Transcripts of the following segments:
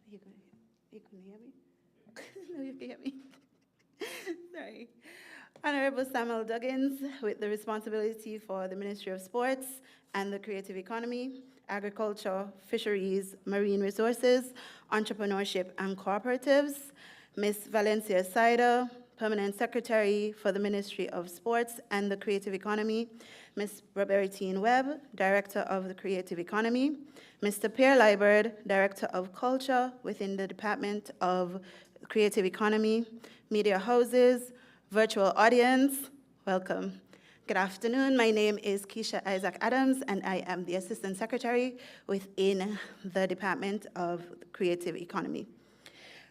You couldn't hear me? No, you can hear me. Sorry. Honorable Samuel Duggins, with the responsibility for the Ministry of Sports and the Creative Economy, Agriculture, Fisheries, Marine Resources, Entrepreneurship and Cooperatives. Ms. Valencia Sider, Permanent Secretary for the Ministry of Sports and the Creative Economy. Ms. Robertine Webb, Director of the Creative Economy. Mr. Pierre Liebert, Director of Culture within the Department of Creative Economy. Media houses, virtual audience, welcome. Good afternoon. My name is Keisha Isaac Adams, and I am the Assistant Secretary within the Department of Creative Economy.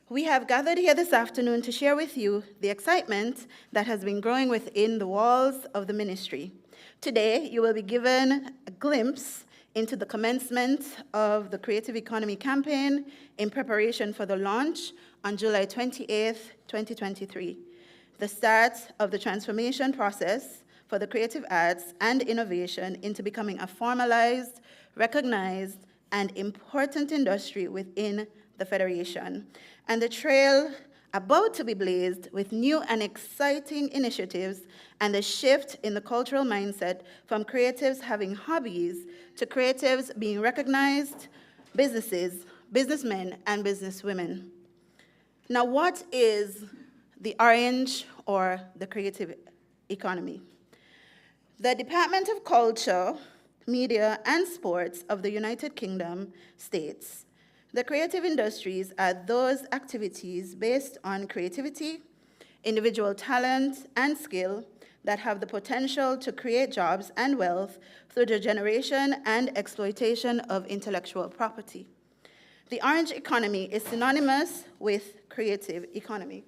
We have gathered here this afternoon to share with you the excitement that has been growing within the walls of the ministry. Today, you will be given a glimpse into the commencement of the Creative Economy campaign in preparation for the launch on July 28th, 2023, the start of the transformation process for the creative arts and innovation into becoming a formalized, recognized, and important industry within the Federation, and the trail about to be blazed with new and exciting initiatives and the shift in the cultural mindset from creatives having hobbies to creatives being recognized businesses, businessmen, and businesswomen. Now, what is the orange or the creative economy? The Department of Culture, Media, and Sports of the United Kingdom states, the creative industries are those activities based on creativity, individual talent, and skill that have the potential to create jobs and wealth through the generation and exploitation of intellectual property. The orange economy is synonymous with creative economy.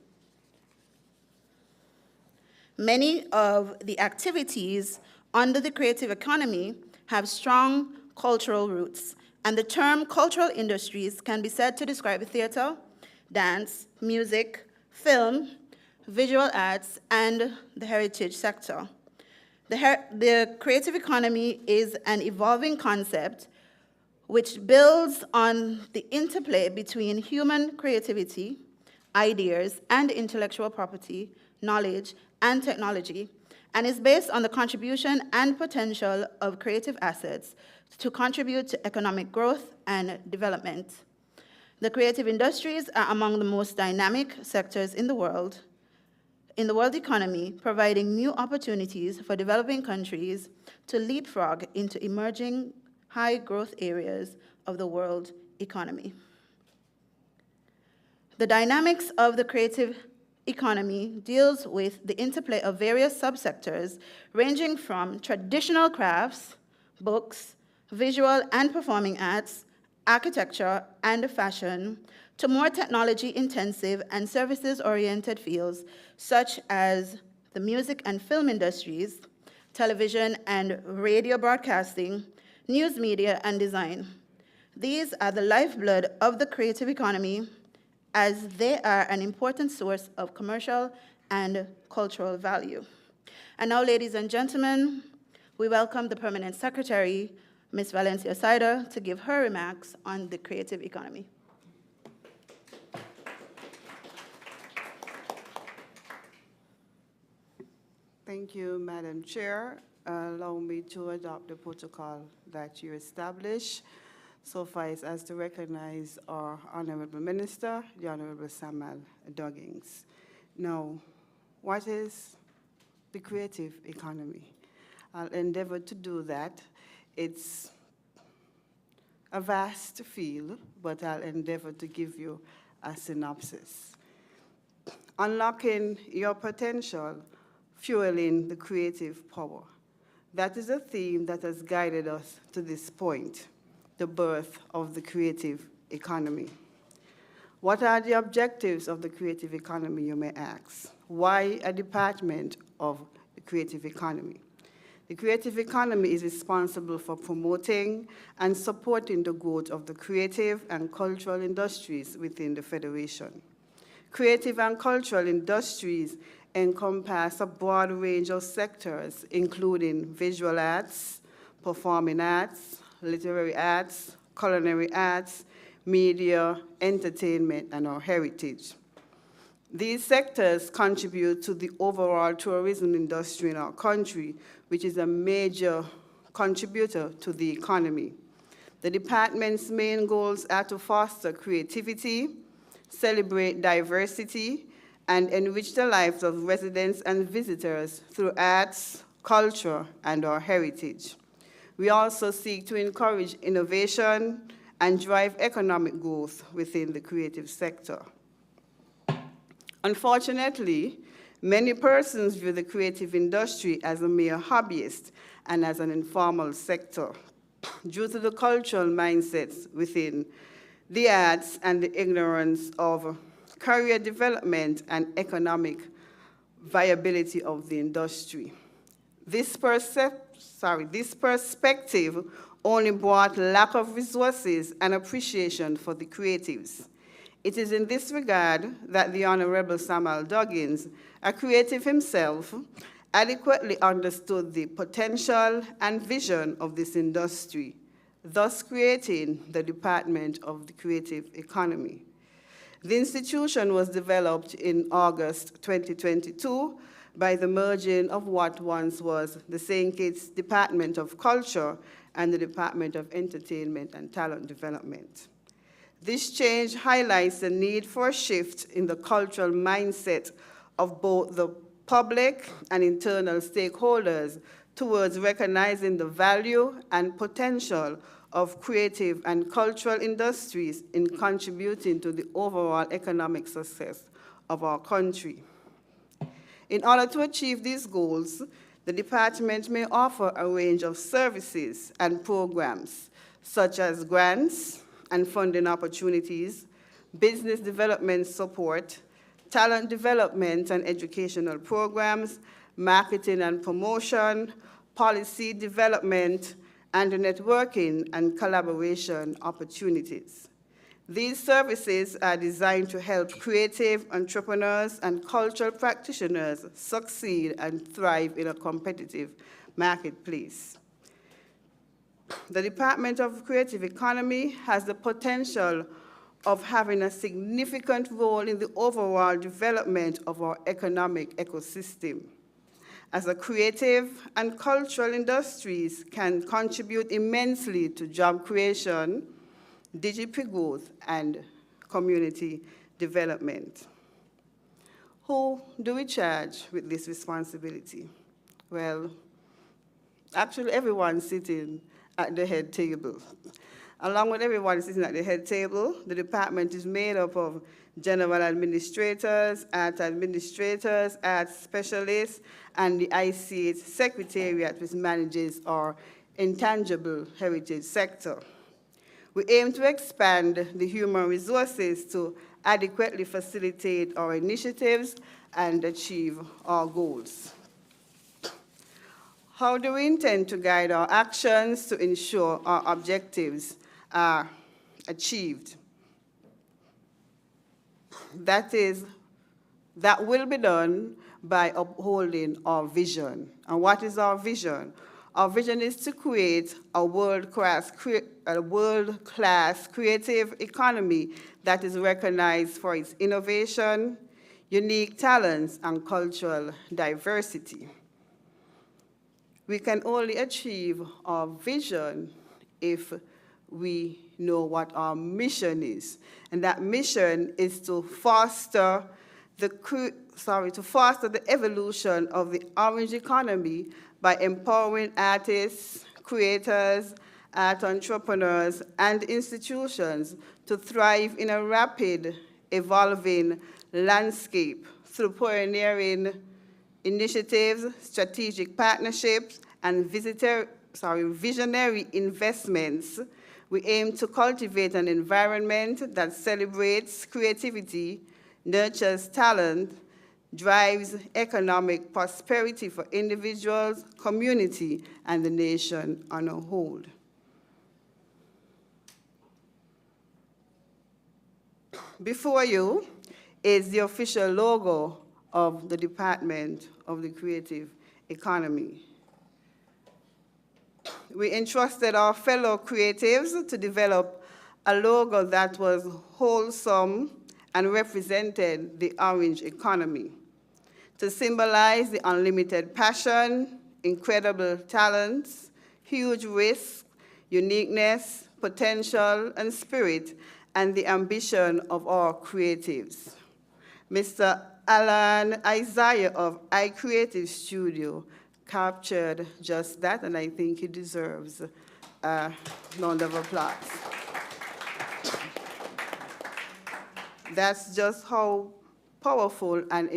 Many of the activities under the creative economy have strong cultural roots, and the term cultural industries can be said to describe theater, dance, music, film, visual arts, and the heritage sector. The creative economy is an evolving concept which builds on the interplay between human creativity, ideas, and intellectual property, knowledge, and technology, and is based on the contribution and potential of creative assets to contribute to economic growth and development. The creative industries are among the most dynamic sectors in the world economy, providing new opportunities for developing countries to leapfrog into emerging high-growth areas of the world economy. The dynamics of the creative economy deals with the interplay of various subsectors ranging from traditional crafts, books, visual and performing arts, architecture, and fashion, to more technology-intensive and services-oriented fields such as the music and film industries, television and radio broadcasting, news media, and design. These are the lifeblood of the creative economy, as they are an important source of commercial and cultural value. And now, ladies and gentlemen, we welcome the Permanent Secretary, Ms. Valencia Sider, to give her remarks on the creative economy. Thank you, Madam Chair. Allow me to adopt the protocol that you established. Suffice as to recognize our Honorable Minister, the Honorable Samuel Duggins. Now, what is the creative economy? I'll endeavor to do that. It's a vast field, but I'll endeavor to give you a synopsis. Unlocking your potential, fueling the creative power. That is a theme that has guided us to this point, the birth of the creative economy. What are the objectives of the creative economy, you may ask? Why a department of the creative economy? The creative economy is responsible for promoting and supporting the growth of the creative and cultural industries within the Federation. Creative and cultural industries encompass a broad range of sectors, including visual arts, performing arts, literary arts, culinary arts, media, entertainment, and our heritage. These sectors contribute to the overall tourism industry in our country, which is a major contributor to the economy. The department's main goals are to foster creativity, celebrate diversity, and enrich the lives of residents and visitors through arts, culture, and our heritage. We also seek to encourage innovation and drive economic growth within the creative sector. Unfortunately, many persons view the creative industry as a mere hobbyist and as an informal sector due to the cultural mindsets within the arts and the ignorance of career development and economic viability of the industry. This perspective only brought lack of resources and appreciation for the creatives. It is in this regard that the Honorable Samuel Duggins, a creative himself, adequately understood the potential and vision of this industry, thus creating the Department of the Creative Economy. The institution was developed in August 2022 by the merging of what once was the St. Kitts Department of Culture and the Department of Entertainment and Talent Development. This change highlights the need for a shift in the cultural mindset of both the public and internal stakeholders towards recognizing the value and potential of creative and cultural industries in contributing to the overall economic success of our country. In order to achieve these goals, the department may offer a range of services and programs, such as grants and funding opportunities, business development support, talent development and educational programs, marketing and promotion, policy development, and networking and collaboration opportunities. These services are designed to help creative entrepreneurs and cultural practitioners succeed and thrive in a competitive marketplace. The Department of Creative Economy has the potential of having a significant role in the overall development of our economic ecosystem, as the creative and cultural industries can contribute immensely to job creation, GDP growth, and community development. Who do we charge with this responsibility? Well, actually everyone sitting at the head table. Along with everyone sitting at the head table, the department is made up of general administrators, art specialists, and the ICH Secretariat, which manages our intangible heritage sector. We aim to expand the human resources to adequately facilitate our initiatives and achieve our goals. How do we intend to guide our actions to ensure our objectives are achieved? That will be done by upholding our vision. And what is our vision? Our vision is to create a world-class creative economy that is recognized for its innovation, unique talents, and cultural diversity. We can only achieve our vision if we know what our mission is. And that mission is to foster the evolution of the orange economy by empowering artists, creators, art entrepreneurs, and institutions to thrive in a rapid, evolving landscape through pioneering initiatives, strategic partnerships, and visionary investments. We aim to cultivate an environment that celebrates creativity, nurtures talent, drives economic prosperity for individuals, community, and the nation on a whole. Before you is the official logo of the Department of the Creative Economy. We entrusted our fellow creatives to develop a logo that was wholesome and represented the orange economy to symbolize the unlimited passion, incredible talents, huge risk, uniqueness, potential, and spirit, and the ambition of our creatives. Mr. Alan Isaiah of iCreative Studio captured just that, and I think he deserves a round of applause. That's just how powerful and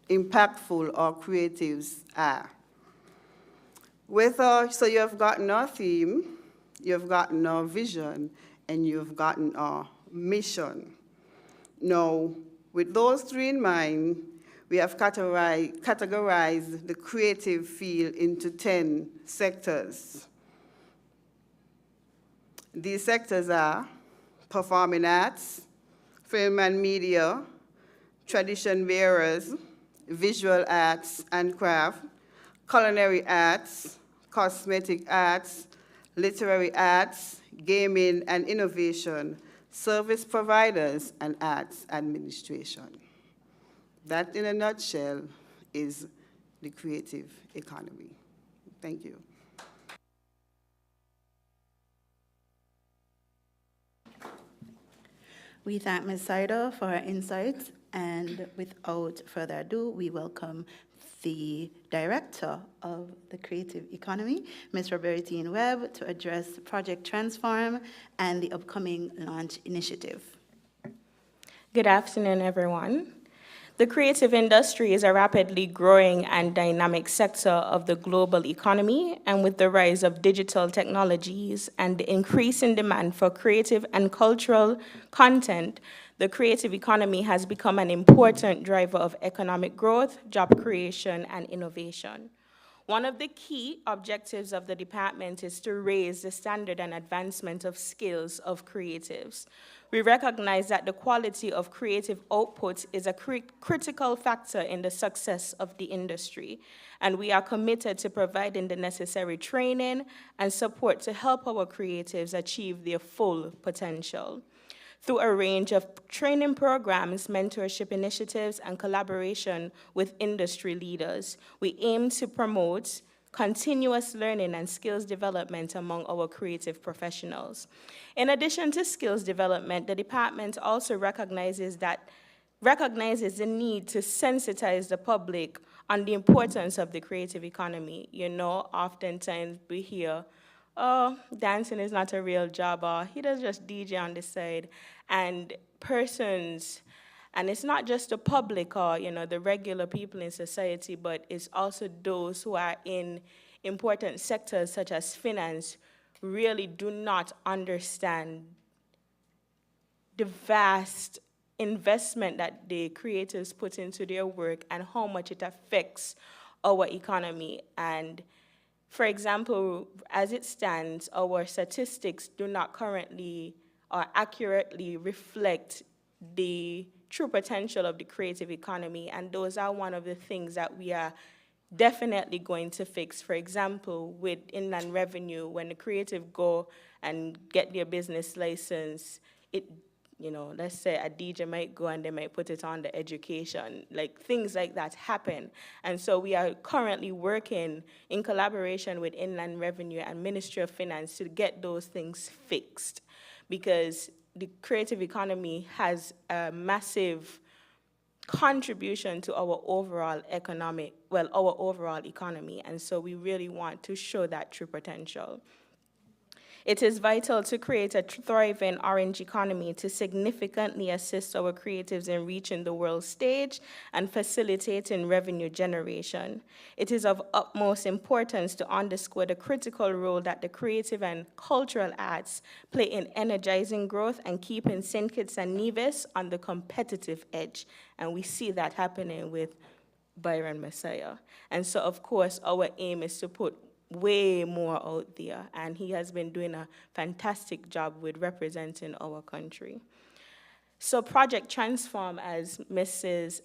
impactful our creatives are. So you've gotten our theme, you've gotten our vision, and you've gotten our mission. Now, with those three in mind, we have categorized the creative field into 10 sectors. These sectors are performing arts, film and media, tradition bearers, visual arts and craft, culinary arts, cosmetic arts, literary arts, gaming and innovation, service providers, and arts administration. That, in a nutshell, is the creative economy. Thank you. We thank Ms. Saido for her insights, and without further ado, we welcome the Director of the Creative Economy, Ms. Robertine Webb, to address Project Transform and the upcoming launch initiative. Good afternoon, everyone. The creative industry is a rapidly growing and dynamic sector of the global economy, and with the rise of digital technologies and the increasing demand for creative and cultural content, the creative economy has become an important driver of economic growth, job creation, and innovation. One of the key objectives of the department is to raise the standard and advancement of skills of creatives. We recognize that the quality of creative output is a critical factor in the success of the industry, and we are committed to providing the necessary training and support to help our creatives achieve their full potential. Through a range of training programs, mentorship initiatives, and collaboration with industry leaders, we aim to promote continuous learning and skills development among our creative professionals. In addition to skills development, the department also recognizes the need to sensitize the public on the importance of the creative economy. You know, oftentimes we hear, oh, dancing is not a real job, or he does just DJ on the side. And persons, and it's not just the public or, you know, the regular people in society, but it's also those who are in important sectors such as finance, really do not understand the vast investment that the creators put into their work and how much it affects our economy. And for example, as it stands, our statistics do not currently or accurately reflect the true potential of the creative economy, and those are one of the things that we are definitely going to fix. For example, with inland revenue, when the creative go and get their business license, it, you know, let's say a DJ might go and they might put it on the education, like things like that happen. And so we are currently working in collaboration with Inland Revenue and Ministry of Finance to get those things fixed, because the creative economy has a massive contribution to our overall economy, and so we really want to show that true potential. It is vital to create a thriving orange economy to significantly assist our creatives in reaching the world stage and facilitating revenue generation. It is of utmost importance to underscore the critical role that the creative and cultural arts play in energizing growth and keeping St. Kitts and Nevis on the competitive edge. And we see that happening with Byron Messiah. And so, of course, our aim is to put way more out there, and he has been doing a fantastic job with representing our country. So Project Transform, as Mrs.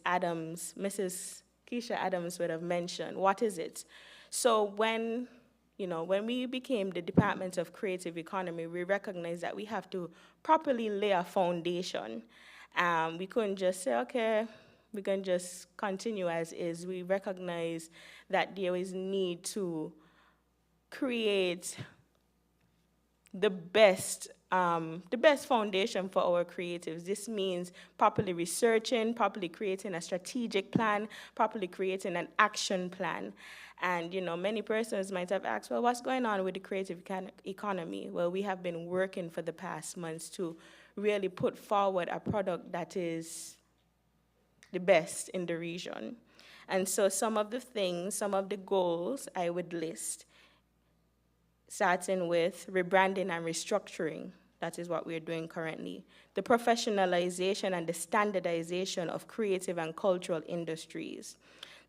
Keisha Adams would have mentioned, what is it? So when when we became the Department of Creative Economy, we recognized that we have to properly lay a foundation. We couldn't just say, okay, we can just continue as is. We recognize that there is need to create the best foundation for our creatives. This means properly researching, properly creating a strategic plan, properly creating an action plan. And, many persons might have asked, well, what's going on with the creative economy? Well, we have been working for the past months to really put forward a product that is the best in the region. And so some of the goals I would list, starting with rebranding and restructuring. That is what we're doing currently. The professionalization and the standardization of creative and cultural industries.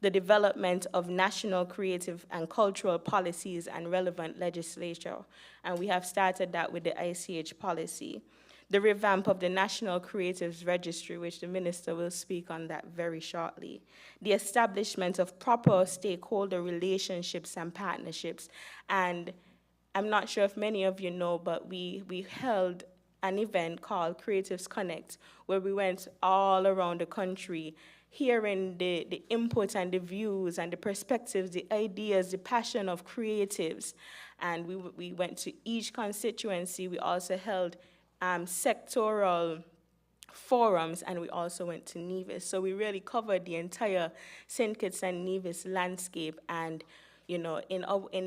The development of national creative and cultural policies and relevant legislature. And we have started that with the ICH policy. The revamp of the National Creatives Registry, which the Minister will speak on that very shortly. The establishment of proper stakeholder relationships and partnerships. And I'm not sure if many of you know, but we held an event called Creatives Connect, where we went all around the country, hearing the input and the views and the perspectives, the ideas, the passion of creatives. And we went to each constituency. We also held sectoral forums, and we also went to Nevis. So we really covered the entire St. Kitts and Nevis landscape. And in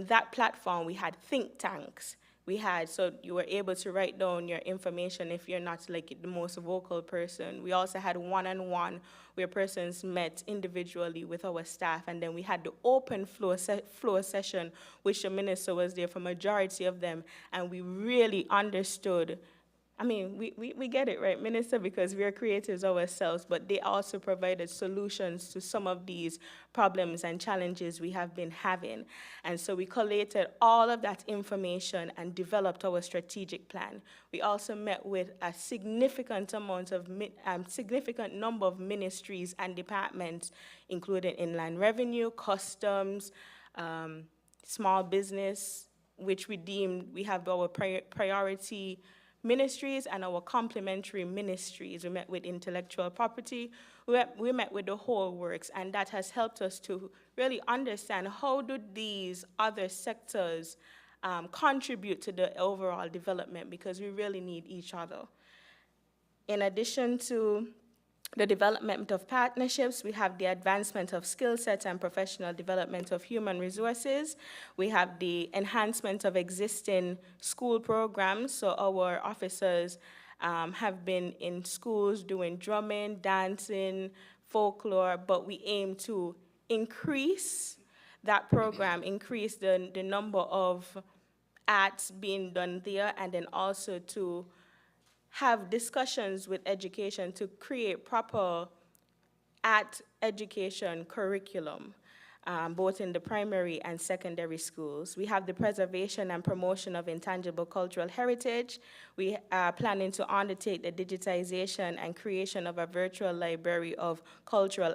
that platform, we had think tanks. So you were able to write down your information if you're not like the most vocal person. We also had one-on-one where persons met individually with our staff. And then we had the open floor session, which the Minister was there for majority of them. And we really understood. We get it, right, Minister, because we are creatives ourselves, but they also provided solutions to some of these problems and challenges we have been having. And so we collated all of that information and developed our strategic plan. We also met with a significant number of ministries and departments, including Inland Revenue, Customs, small business, which we deemed we have our priority ministries and our complementary ministries. We met with intellectual property. We met with the whole works, and that has helped us to really understand how do these other sectors contribute to the overall development, because we really need each other. In addition to the development of partnerships, we have the advancement of skill sets and professional development of human resources. We have the enhancement of existing school programs. So our officers have been in schools doing drumming, dancing, folklore, but we aim to increase that program, increase the number of arts being done there, and then also to have discussions with education to create proper art education curriculum, both in the primary and secondary schools. We have the preservation and promotion of intangible cultural heritage. We are planning to undertake the digitization and creation of a virtual library of cultural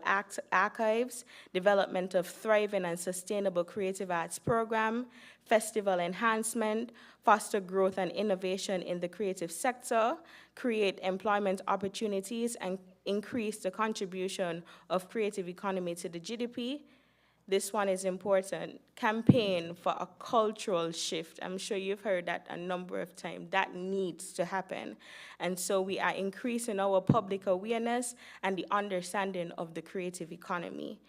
archives, development of thriving and sustainable creative arts program, festival enhancement, foster growth and innovation in the creative sector, create employment opportunities, and increase the contribution of creative economy to the GDP. This one is important. Campaign for a cultural shift. I'm sure you've heard that a number of times. That needs to happen. And so we are increasing our public awareness and the understanding of the creative economy.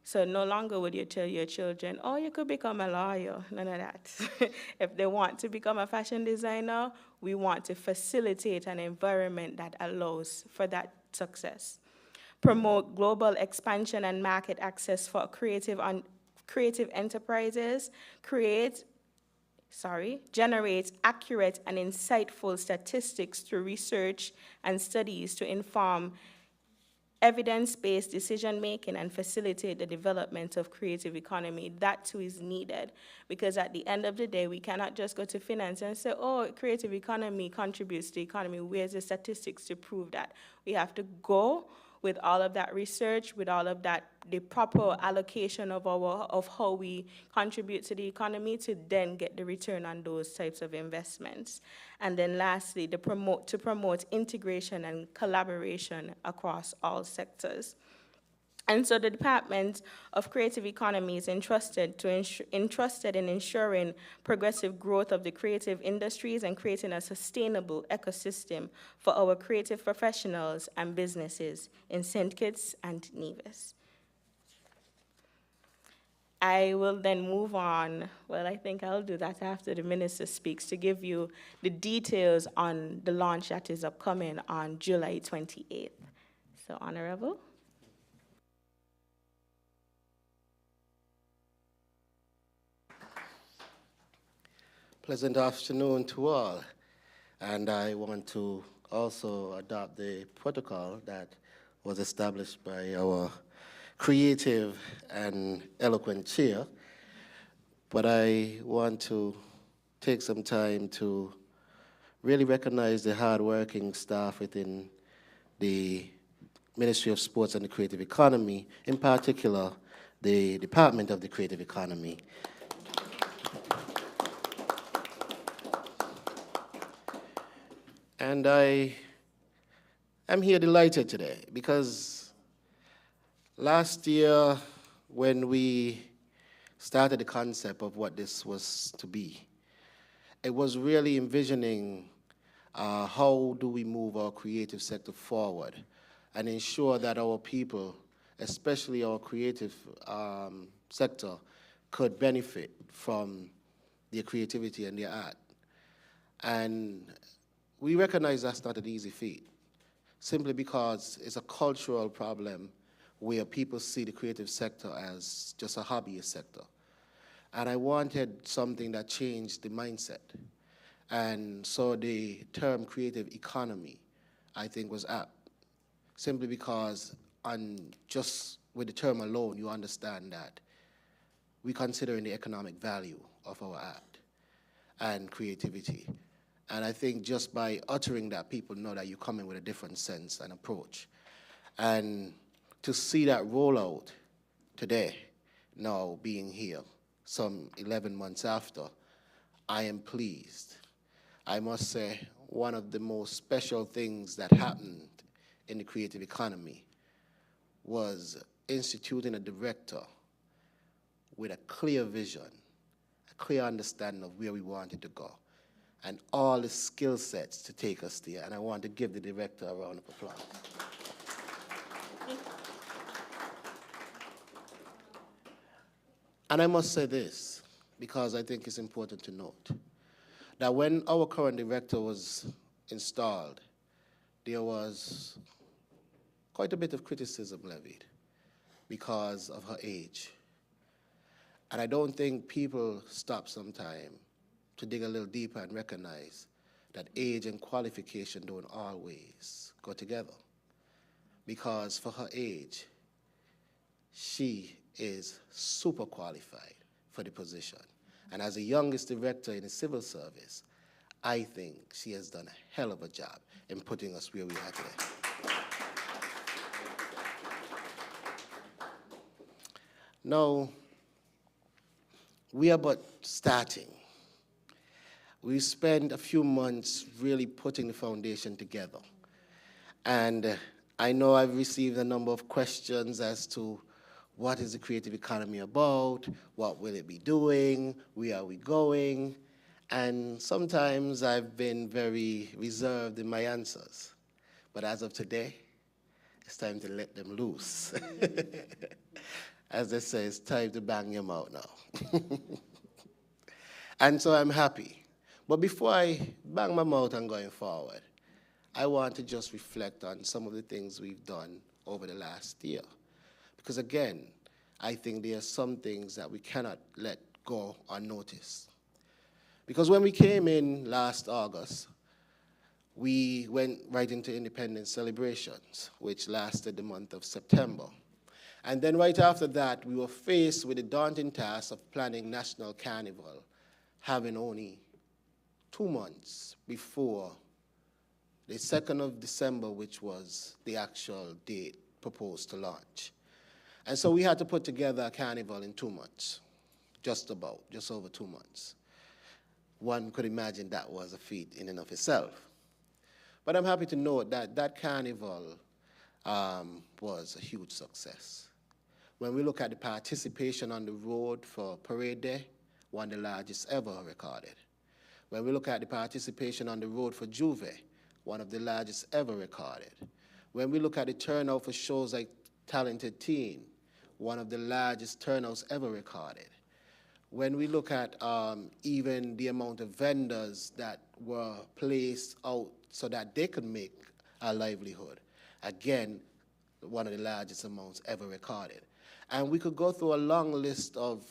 So no longer would you tell your children, oh, you could become a lawyer. None of that. If they want to become a fashion designer, we want to facilitate an environment that allows for that success. Promote global expansion and market access for creative enterprises. Generate accurate and insightful statistics through research and studies to inform evidence-based decision-making and facilitate the development of creative economy. That too is needed, because at the end of the day, we cannot just go to finance and say, oh, creative economy contributes to the economy. Where's the statistics to prove that? We have to go with all of that research, with all of that, the proper allocation of how we contribute to the economy to then get the return on those types of investments. And then lastly, to promote integration and collaboration across all sectors. And so the Department of Creative Economy is entrusted in ensuring progressive growth of the creative industries and creating a sustainable ecosystem for our creative professionals and businesses in St. Kitts and Nevis. I will then move on. Well, I think I'll do that after the minister speaks to give you the details on the launch that is upcoming on July 28th. So, Honorable. Pleasant afternoon to all. And I want to also adopt the protocol that was established by our creative and eloquent chair. But I want to take some time to really recognize the hardworking staff within the Ministry of Sports and the Creative Economy, in particular, the Department of the Creative Economy. And I am here delighted today because last year when we started the concept of what this was to be, it was really envisioning how do we move our creative sector forward and ensure that our people, especially our creative sector, could benefit from their creativity and their art. And we recognize that's not an easy feat, simply because it's a cultural problem where people see the creative sector as just a hobbyist sector. And I wanted something that changed the mindset. And so the term creative economy, I think, was apt, simply because just with the term alone, you understand that we consider the economic value of our art and creativity. And I think just by uttering that, people know that you come in with a different sense and approach. And to see that rollout today, now being here, some 11 months after, I am pleased. I must say, one of the most special things that happened in the creative economy was instituting a director with a clear vision, a clear understanding of where we wanted to go, and all the skill sets to take us there. And I want to give the director a round of applause. And I must say this, because I think it's important to note, that when our current director was installed, there was quite a bit of criticism levied because of her age. And I don't think people stop sometime to dig a little deeper and recognize that age and qualification don't always go together. Because for her age, she is super qualified for the position. And as the youngest director in the civil service, I think she has done a hell of a job in putting us where we are today. Now, we are but starting. We spent a few months really putting the foundation together. And I know I've received a number of questions as to what is the creative economy about, what will it be doing, where are we going, and sometimes I've been very reserved in my answers. But as of today, it's time to let them loose. As they say, it's time to bang them out now. And so I'm happy. But before I bang my mouth and going forward, I want to just reflect on some of the things we've done over the last year. Because again, I think there are some things that we cannot let go unnoticed. Because when we came in last August, we went right into independence celebrations, which lasted the month of September. And then right after that, we were faced with the daunting task of planning National Carnival, having only 2 months before the 2nd of December, which was the actual date proposed to launch. And so we had to put together a carnival in 2 months, just over 2 months. One could imagine that was a feat in and of itself. But I'm happy to note that that carnival was a huge success. When we look at the participation on the road for Parade Day, one of the largest ever recorded. When we look at the participation on the road for Juve, one of the largest ever recorded. When we look at the turnout for shows like Talented Teen, one of the largest turnouts ever recorded. When we look at even the amount of vendors that were placed out so that they could make a livelihood, again, one of the largest amounts ever recorded. And we could go through a long list of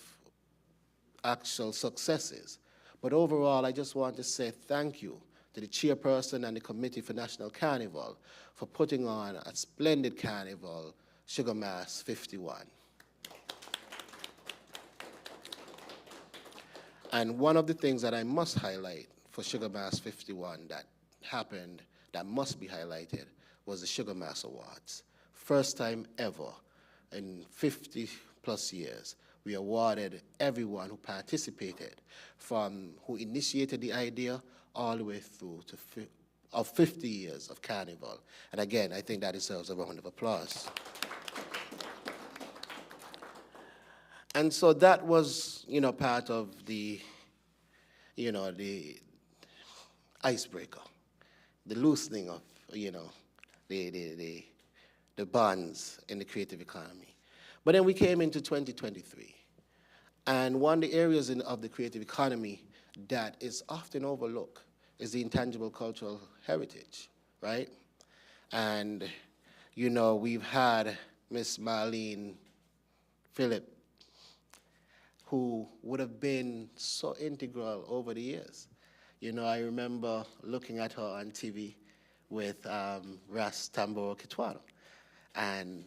actual successes. But overall, I just want to say thank you to the chairperson and the Committee for National Carnival for putting on a splendid carnival, Sugar Mass 51. And one of the things that I must highlight for Sugar Mass 51 that happened, that must be highlighted, was the Sugar Mass Awards. First time ever in 50 plus years, we awarded everyone who participated, from who initiated the idea all the way through to 50 years of carnival. And again, I think that deserves a round of applause. And so that was, part of the, the icebreaker, the loosening of, the bonds in the creative economy. But then we came into 2023, and one of the areas of the creative economy that is often overlooked is the intangible cultural heritage, right? And, we've had Miss Marlene Phillip, who would have been so integral over the years. I remember looking at her on TV with Ras Tamboro Kitwano. And,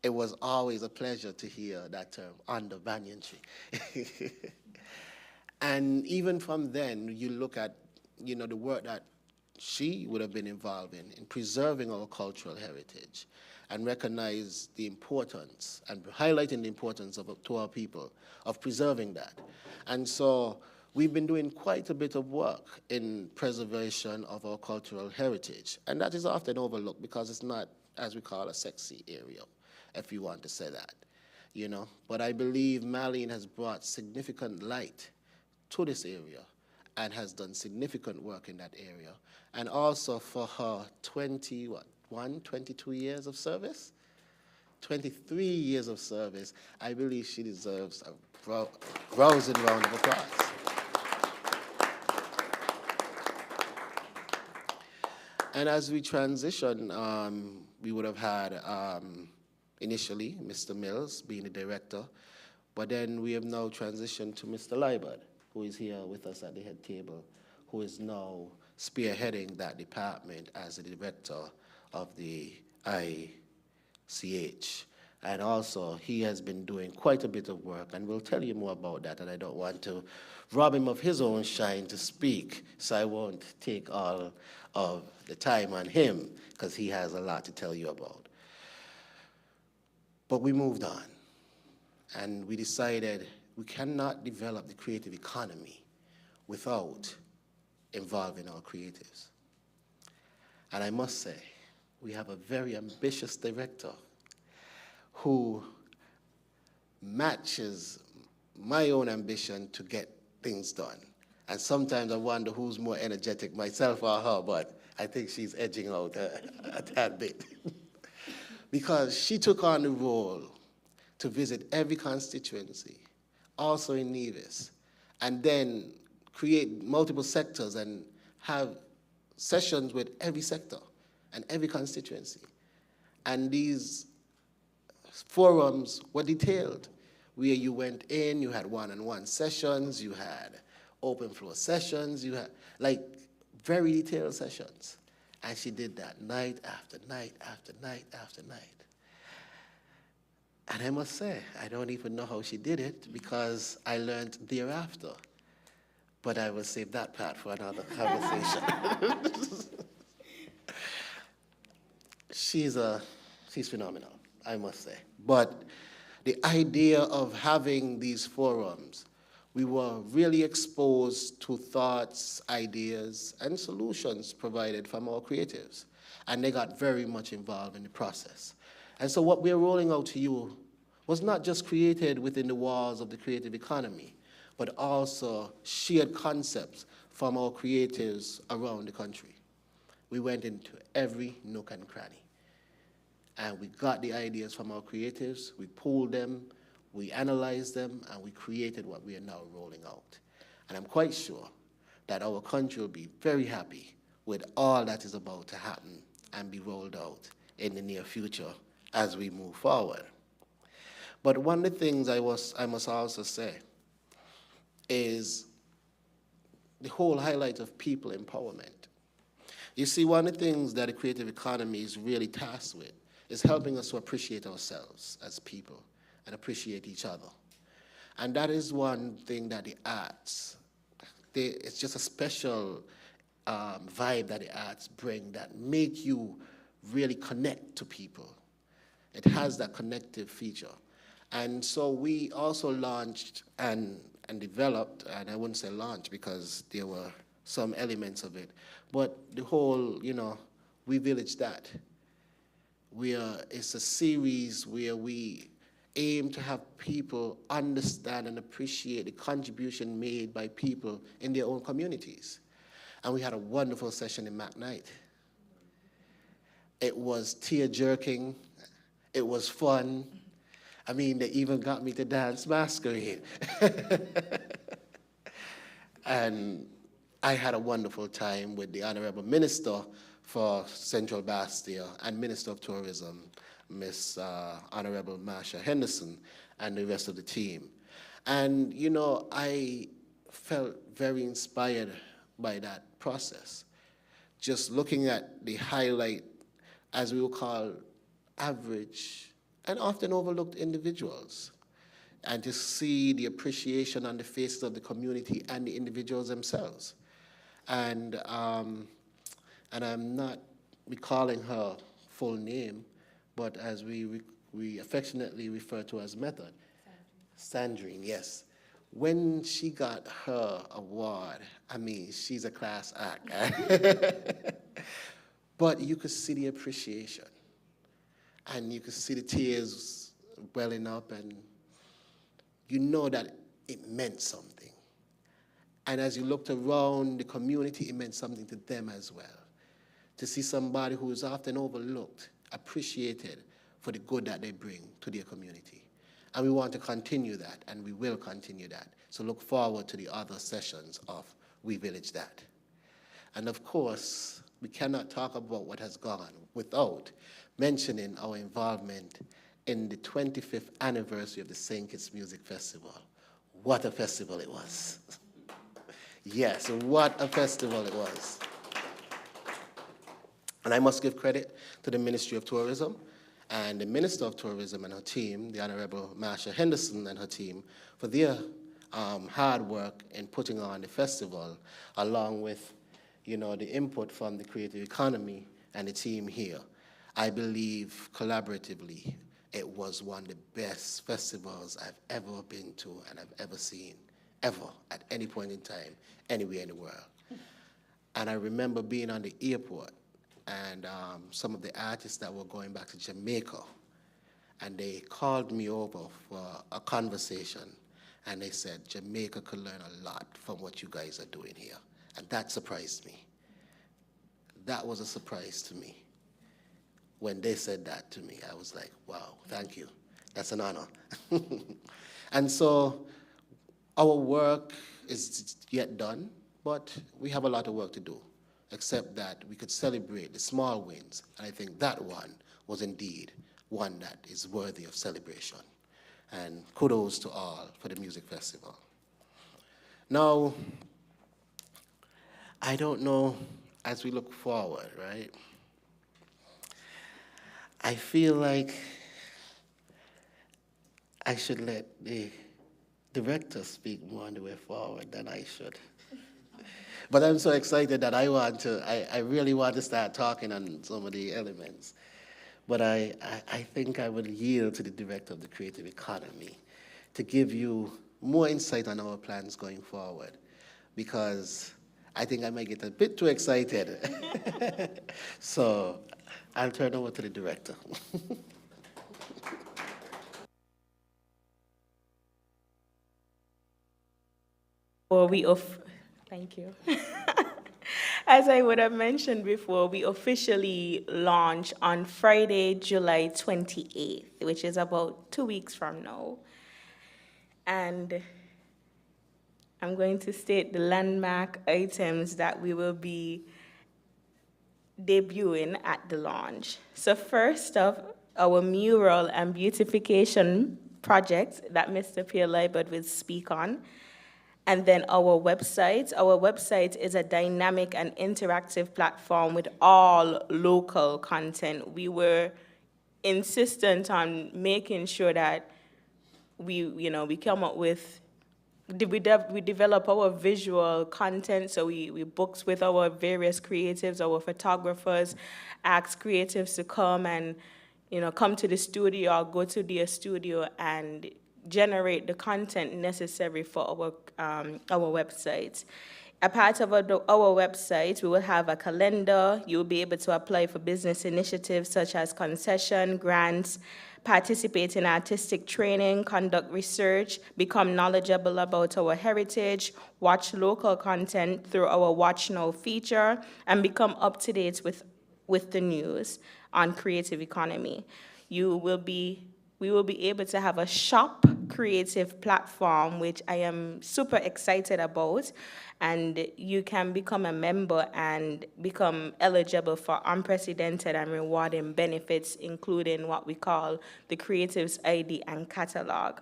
it was always a pleasure to hear that term, under banyan tree. And even from then, you look at, the work that she would have been involved in preserving our cultural heritage and recognize the importance and highlighting the importance to our people of preserving that. And so we've been doing quite a bit of work in preservation of our cultural heritage. And that is often overlooked because it's not, as we call, a sexy area, if you want to say that, But I believe Marlene has brought significant light to this area and has done significant work in that area. And also for her 22 years of service, 23 years of service, I believe she deserves a rousing round of applause. And as we transition, we would have had initially Mr. Mills being the director, but then we have now transitioned to Mr. Liebert, who is here with us at the head table, who is now spearheading that department as the director of the ICH. And also, he has been doing quite a bit of work, and we'll tell you more about that, and I don't want to rob him of his own shine to speak, so I won't take all of the time on him, because he has a lot to tell you about. But we moved on, and we decided we cannot develop the creative economy without involving our creatives. And I must say, we have a very ambitious director who matches my own ambition to get things done. And sometimes I wonder who's more energetic, myself or her, but I think she's edging out a tad bit. Because she took on the role to visit every constituency, also in Nevis, and then create multiple sectors and have sessions with every sector and every constituency. And these forums were detailed, where you went in, you had one-on-one sessions, you had open floor sessions, you had like very detailed sessions. And she did that night after night after night after night. And I must say, I don't even know how she did it, because I learned thereafter. But I will save that part for another conversation. she's phenomenal, I must say. But the idea of having these forums, we were really exposed to thoughts, ideas, and solutions provided from our creatives. And they got very much involved in the process. And so what we're rolling out to you was not just created within the walls of the creative economy, but also shared concepts from our creatives around the country. We went into every nook and cranny. And we got the ideas from our creatives, we pooled them, we analyzed them, and we created what we are now rolling out. And I'm quite sure that our country will be very happy with all that is about to happen and be rolled out in the near future as we move forward. But one of the things I must also say is the whole highlight of people empowerment. You see, one of the things that the creative economy is really tasked with is helping us to appreciate ourselves as people and appreciate each other. And that is one thing that the arts, it's just a special vibe that the arts bring that make you really connect to people. It has that connective feature. And so we also launched and developed, and I wouldn't say launched because there were some elements of it, but the whole, We Village That. It's a series where we aim to have people understand and appreciate the contribution made by people in their own communities. And we had a wonderful session in McKnight. It was tear-jerking. It was fun. I mean, they even got me to dance masquerade. And I had a wonderful time with the Honorable Minister for Central Bastia and Minister of Tourism, Miss Honorable Marsha Henderson, and the rest of the team. And, I felt very inspired by that process. Just looking at the highlight, as we will call average and often overlooked individuals, and to see the appreciation on the faces of the community and the individuals themselves. And I'm not recalling her full name, but as we affectionately refer to as Method. Sandrine, yes. When she got her award, I mean, she's a class act. But you could see the appreciation. And you could see the tears welling up, and you know that it meant something. And as you looked around the community, it meant something to them as well. To see somebody who is often overlooked, appreciated for the good that they bring to their community. And we want to continue that, and we will continue that. So look forward to the other sessions of We Village That. And of course, we cannot talk about what has gone without mentioning our involvement in the 25th anniversary of the St. Kitts Music Festival. What a festival it was. Yes, what a festival it was. And I must give credit to the Ministry of Tourism and the Minister of Tourism and her team, the Honorable Marsha Henderson and her team, for their hard work in putting on the festival, along with, the input from the creative economy and the team here. I believe collaboratively, it was one of the best festivals I've ever been to and I've ever seen, ever, at any point in time, anywhere in the world. And I remember being on the airport and some of the artists that were going back to Jamaica, and they called me over for a conversation, and they said, Jamaica could learn a lot from what you guys are doing here. And that surprised me. That was a surprise to me. When they said that to me, I was like, wow, thank you. That's an honor. And so our work is yet done, but we have a lot of work to do, except that we could celebrate the small wins. And I think that one was indeed one that is worthy of celebration. And kudos to all for the music festival. Now, I don't know, as we look forward, right? I feel like I should let the director speak more on the way forward than I should. But I'm so excited that I really want to start talking on some of the elements. but I think I will yield to the director of the creative economy to give you more insight on our plans going forward, because I think I might get a bit too excited. So I'll turn over to the director. Thank you. As I would have mentioned before, we officially launch on Friday, July 28th, which is about 2 weeks from now. And I'm going to state the landmark items that we will be debuting at the launch. So first off, our mural and beautification project that Mr. Pierre Liebert will speak on. And then our website. Our website is a dynamic and interactive platform with all local content. We were insistent on making sure that we come up with, we develop our visual content, so we booked with our various creatives, our photographers, asked creatives to come and, come to the studio or go to their studio and generate the content necessary for our website. A part of our website, we will have a calendar. You will be able to apply for business initiatives such as concession, grants, participate in artistic training, conduct research, become knowledgeable about our heritage, watch local content through our Watch Now feature, and become up to date with the news on creative economy. We will be able to have a shop creative platform, which I am super excited about, and you can become a member and become eligible for unprecedented and rewarding benefits, including what we call the Creatives ID and Catalog.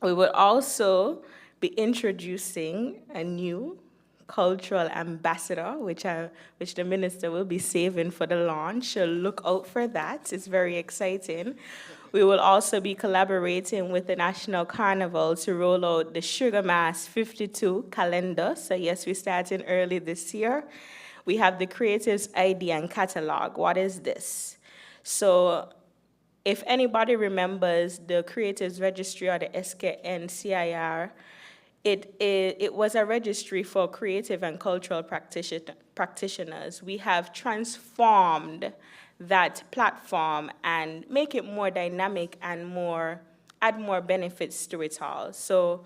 We will also be introducing a new cultural ambassador, which the minister will be saving for the launch. So look out for that. It's very exciting. We will also be collaborating with the National Carnival to roll out the Sugar Mass 52 calendar. So yes, we're starting early this year. We have the Creatives ID and Catalog. What is this? So if anybody remembers the Creatives Registry or the SKNCIR, it was a registry for creative and cultural practitioners. We have transformed that platform and make it more dynamic and add more benefits to it all. So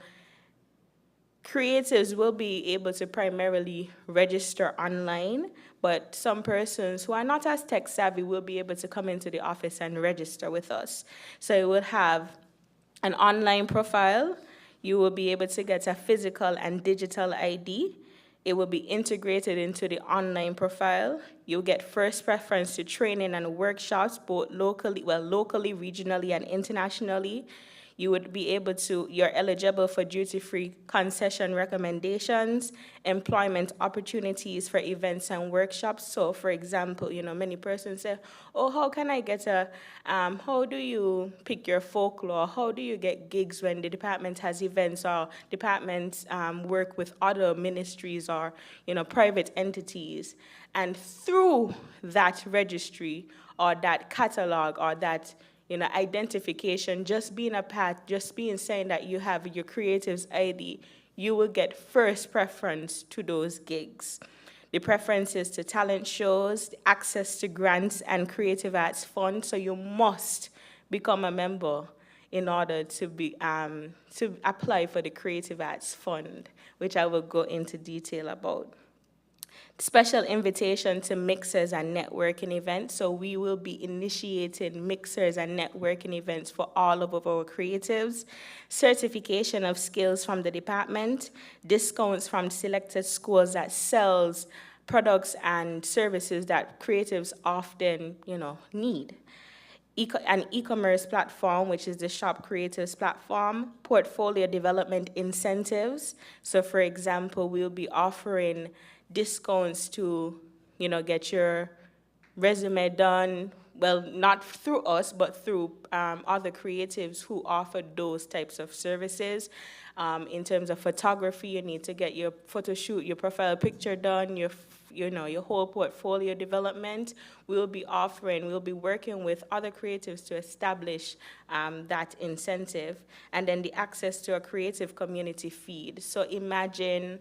creatives will be able to primarily register online, but some persons who are not as tech savvy will be able to come into the office and register with us. So it will have an online profile. You will be able to get a physical and digital ID. It will be integrated into the online profile. You'll get first preference to training and workshops, both locally, regionally, and internationally. You would be able to, you're eligible for duty-free concession recommendations, employment opportunities for events and workshops. So, for example, many persons say, oh, how can I get how do you pick your folklore? How do you get gigs when the department has events or departments work with other ministries or, private entities? And through that registry or that catalog or that identification, just being saying that you have your creative's ID, you will get first preference to those gigs. The preferences to talent shows, access to grants and creative arts funds, so you must become a member in order to apply for the Creative Arts Fund, which I will go into detail about. Special invitation to mixers and networking events. So we will be initiating mixers and networking events for all of our creatives. Certification of skills from the department. Discounts from selected schools that sells products and services that creatives often, need. An e-commerce platform, which is the Shop Creatives platform. Portfolio development incentives. So for example, we'll be offering discounts to, get your resume done, well, not through us, but through other creatives who offer those types of services. In terms of photography, you need to get your photo shoot, your profile picture done, your your whole portfolio development, we'll be working with other creatives to establish that incentive, and then the access to a creative community feed. So imagine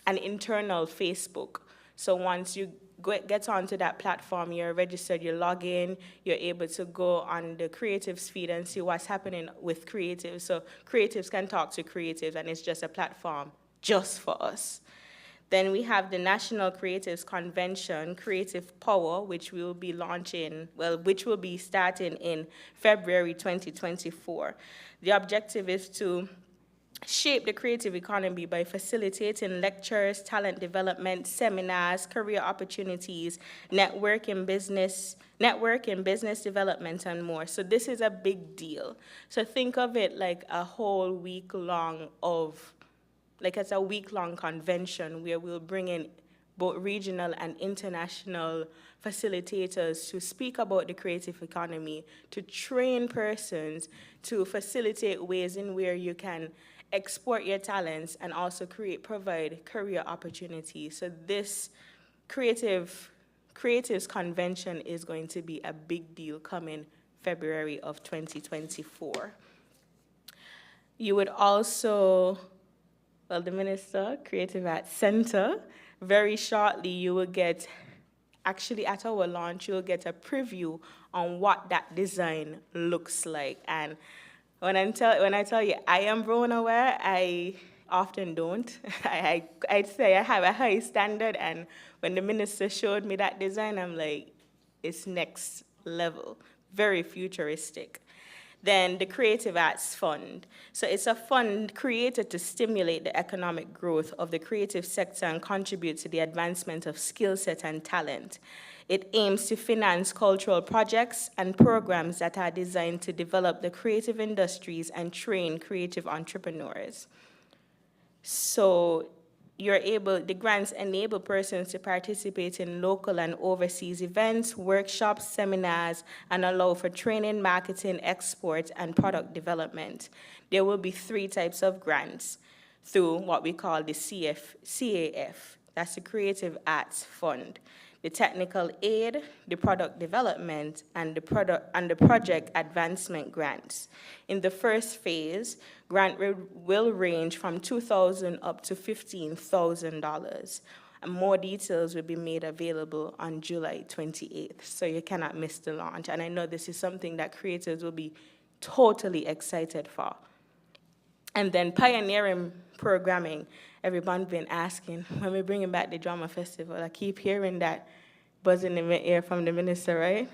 an internal Facebook. So once you get onto that platform, you're registered, you log in, you're able to go on the creatives feed and see what's happening with creatives. So creatives can talk to creatives, and it's just a platform just for us. Then we have the National Creatives Convention, Creative Power, which will be starting in February 2024. The objective is to shape the creative economy by facilitating lectures, talent development, seminars, career opportunities, networking, business development, and more. So this is a big deal. So think of it like a whole week-long it's a week-long convention where we'll bring in both regional and international facilitators to speak about the creative economy, to train persons, to facilitate ways in where you can export your talents and also provide career opportunities. So this Creatives Convention is going to be a big deal coming February of 2024. You would also, the Minister, Creative Arts Center, very shortly you will get, actually at our launch, you'll get a preview on what that design looks like. And when I tell you I am blown away, I often don't. I'd say I have a high standard, and when the minister showed me that design, I'm like, it's next level, very futuristic. Then the Creative Arts Fund. So it's a fund created to stimulate the economic growth of the creative sector and contribute to the advancement of skill set and talent. It aims to finance cultural projects and programs that are designed to develop the creative industries and train creative entrepreneurs. So the grants enable persons to participate in local and overseas events, workshops, seminars, and allow for training, marketing, export, and product development. There will be 3 types of grants through what we call the CAF, that's the Creative Arts Fund. The technical aid, the product development, and the project advancement grants. In the first phase, grant will range from $2,000 up to $15,000. And more details will be made available on July 28th, so you cannot miss the launch. And I know this is something that creators will be totally excited for. And then pioneering programming. Everyone's been asking, when we're bringing back the drama festival, I keep hearing that buzzing in my ear from the minister, right?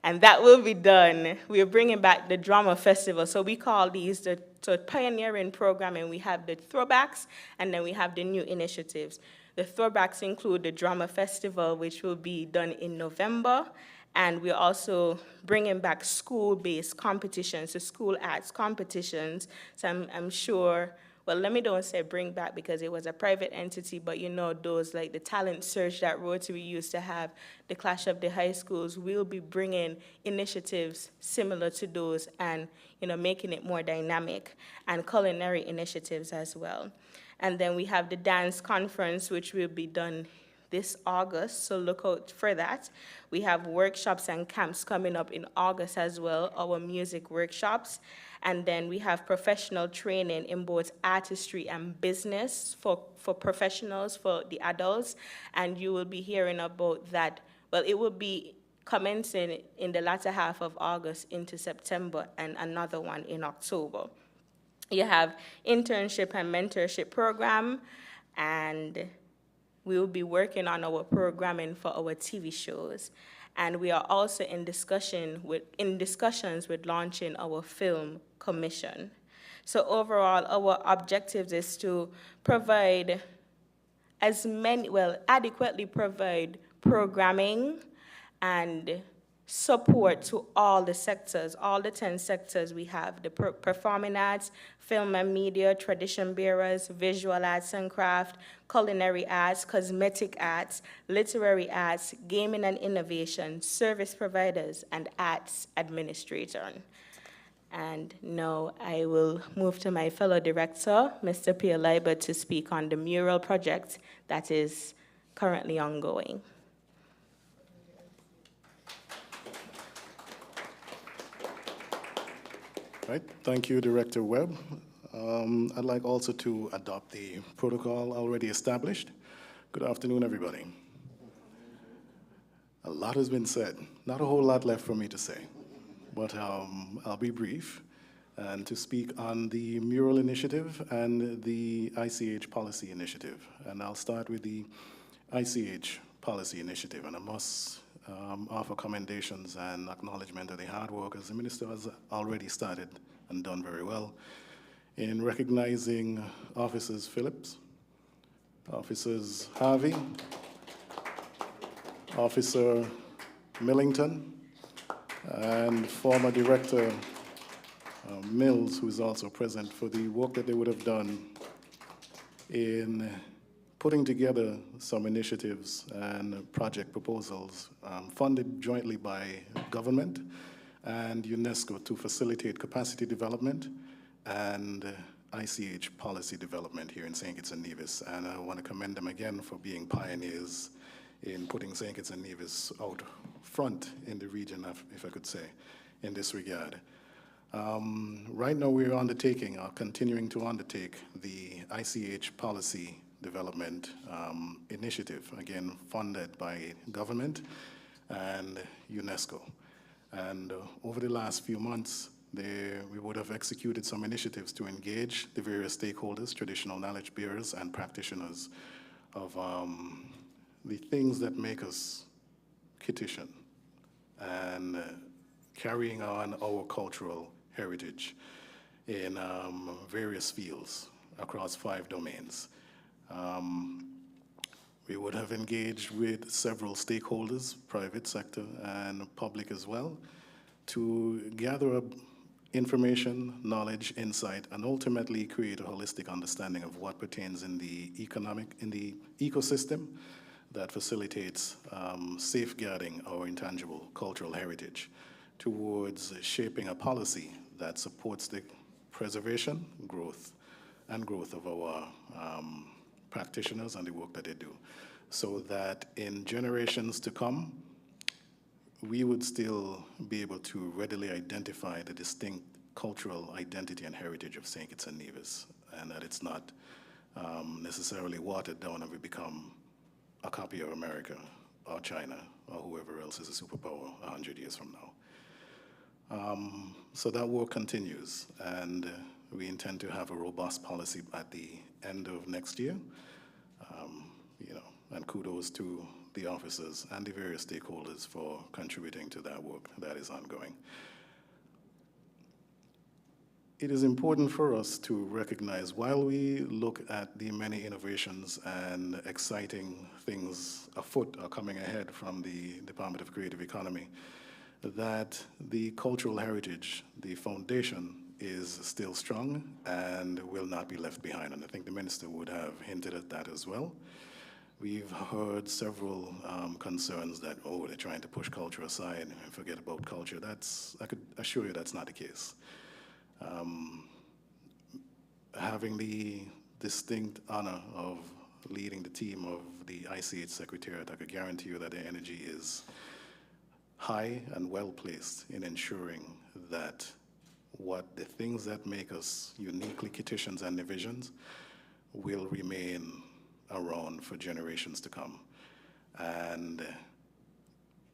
And that will be done. We are bringing back the drama festival. So we call these the pioneering programming. We have the throwbacks, and then we have the new initiatives. The throwbacks include the drama festival, which will be done in November. And we're also bringing back school-based competitions, so school arts competitions. So I'm sure, well, let me don't say bring back because it was a private entity, but those like the talent search that Rotary used to have, the Clash of the High Schools, we'll be bringing initiatives similar to those and, making it more dynamic, and culinary initiatives as well. And then we have the dance conference, which will be done this August, so look out for that. We have workshops and camps coming up in August as well, our music workshops. And then we have professional training in both artistry and business for professionals, for the adults. And you will be hearing about that. Well, it will be commencing in the latter half of August into September, and another one in October. You have internship and mentorship program, and we will be working on our programming for our TV shows. And we are also in discussions with launching our film commission. So overall, our objectives is to provide adequately provide programming and support to all the sectors, all the 10 sectors we have, the performing arts, film and media, tradition bearers, visual arts and craft, culinary arts, cosmetic arts, literary arts, gaming and innovation, service providers, and arts administrator. And now I will move to my fellow director, Mr. Pierre Leiber, to speak on the mural project that is currently ongoing. Right, thank you, Director Webb. I'd like also to adopt the protocol already established. Good afternoon, everybody. A lot has been said, not a whole lot left for me to say, but I'll be brief and to speak on the mural initiative and the ICH policy initiative. And I'll start with the ICH policy initiative, and I must offer commendations and acknowledgement of the hard work, as the Minister has already started and done very well in recognizing Officers Phillips, Officers Harvey, Officer Millington, and former Director Mills, who is also present, for the work that they would have done in putting together some initiatives and project proposals funded jointly by government and UNESCO to facilitate capacity development and ICH policy development here in St. Kitts and Nevis. And I want to commend them again for being pioneers in putting St. Kitts and Nevis out front in the region, if I could say, in this regard. Right now we're undertaking, or continuing to undertake, the ICH policy development initiative, again funded by government and UNESCO. And over the last few months, we would have executed some initiatives to engage the various stakeholders, traditional knowledge bearers and practitioners of the things that make us Kittitian and carrying on our cultural heritage in various fields across 5 domains. We would have engaged with several stakeholders, private sector and public as well, to gather up information, knowledge, insight, and ultimately create a holistic understanding of what pertains in the ecosystem that facilitates safeguarding our intangible cultural heritage towards shaping a policy that supports the preservation, growth of our practitioners and the work that they do, so that in generations to come, we would still be able to readily identify the distinct cultural identity and heritage of St. Kitts and Nevis, and that it's not necessarily watered down and we become a copy of America or China or whoever else is a superpower 100 years from now. So that work continues, and we intend to have a robust policy at the end of next year. And kudos to the officers and the various stakeholders for contributing to that work that is ongoing. It is important for us to recognize, while we look at the many innovations and exciting things afoot or coming ahead from the Department of Creative Economy, that the cultural heritage, the foundation, is still strong and will not be left behind. And I think the Minister would have hinted at that as well. We've heard several concerns that, oh, they're trying to push culture aside and forget about culture. I could assure you that's not the case. Having the distinct honor of leading the team of the ICH Secretariat, I could guarantee you that the energy is high and well placed in ensuring that what the things that make us uniquely Kittitians and Nevisians will remain around for generations to come. And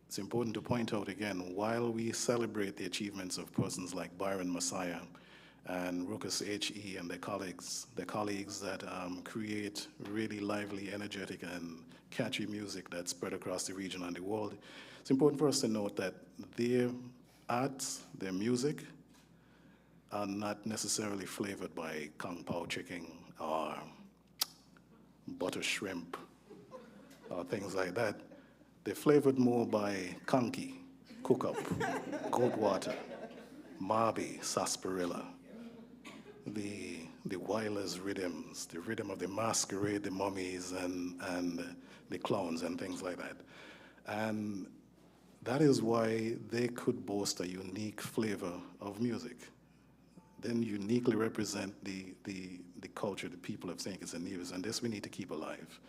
it's important to point out again, while we celebrate the achievements of persons like Byron Messiah and Ruckus H.E. and their colleagues that create really lively, energetic, and catchy music that's spread across the region and the world, it's important for us to note that their arts, their music, are not necessarily flavored by Kung Pao chicken or butter shrimp or things like that. They're flavored more by conky, cook-up, goat water, marby, sarsaparilla, the Wyler's rhythms, the rhythm of the masquerade, the mummies, and the clowns and things like that. And that is why they could boast a unique flavor of music, then uniquely represent the culture, the people of St. Kitts and Nevis, and this we need to keep alive.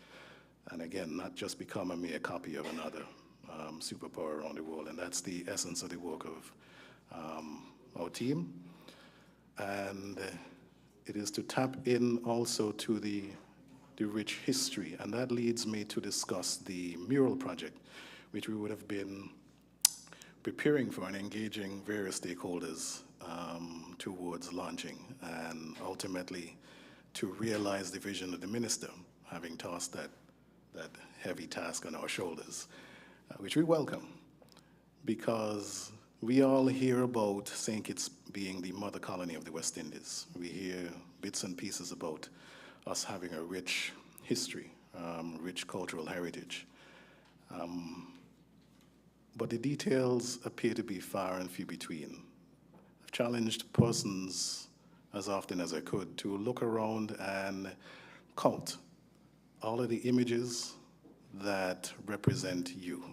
And again, not just become a mere copy of another superpower around the world. And that's the essence of the work of our team. And it is to tap in also to the rich history. And that leads me to discuss the mural project, which we would have been preparing for and engaging various stakeholders towards launching, and ultimately to realize the vision of the minister, having tossed that heavy task on our shoulders, which we welcome, because we all hear about St. Kitts being the mother colony of the West Indies. We hear bits and pieces about us having a rich history, rich cultural heritage. But the details appear to be far and few between. I've challenged persons as often as I could to look around and count all of the images that represent you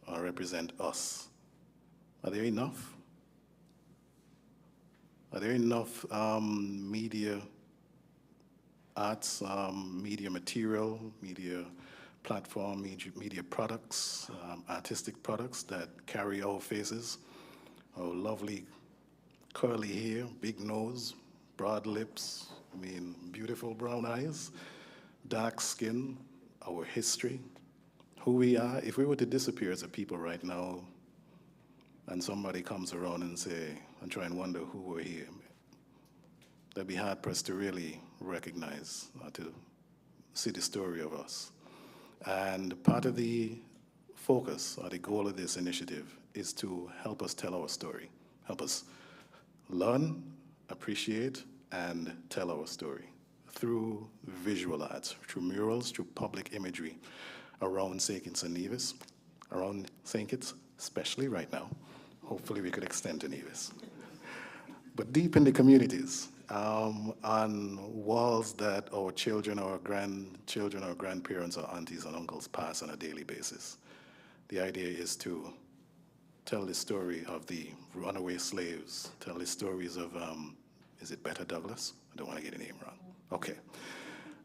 or represent us. Are there enough? Are there enough media arts, media material, media platform, media products, artistic products that carry our faces, our lovely curly hair, big nose, broad lips, beautiful brown eyes, dark skin, our history, who we are? If we were to disappear as a people right now, and somebody comes around and try and wonder who we're here, they'd be hard pressed to really recognize or to see the story of us. And part of the focus or the goal of this initiative is to help us tell our story, help us learn, appreciate, and tell our story through visual arts, through murals, through public imagery around St. Kitts and Nevis, around St. Kitts, especially right now. Hopefully we could extend to Nevis. But deep in the communities, on walls that our children or grandchildren or grandparents or aunties and uncles pass on a daily basis. The idea is to tell the story of the runaway slaves, tell the stories of, is it Betta Douglas? I don't want to get the name wrong. Okay.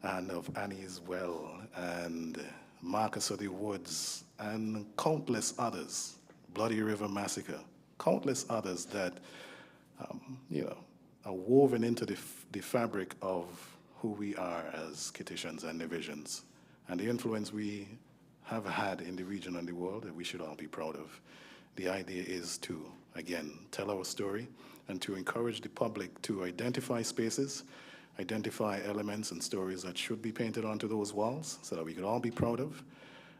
And of Annie's Well, and Marcus of the Woods, and countless others, Bloody River Massacre, countless others that, are woven into the fabric of who we are as Kittitians and Nevisians, and the influence we have had in the region and the world that we should all be proud of. The idea is to, again, tell our story and to encourage the public to identify spaces, identify elements and stories that should be painted onto those walls so that we could all be proud of,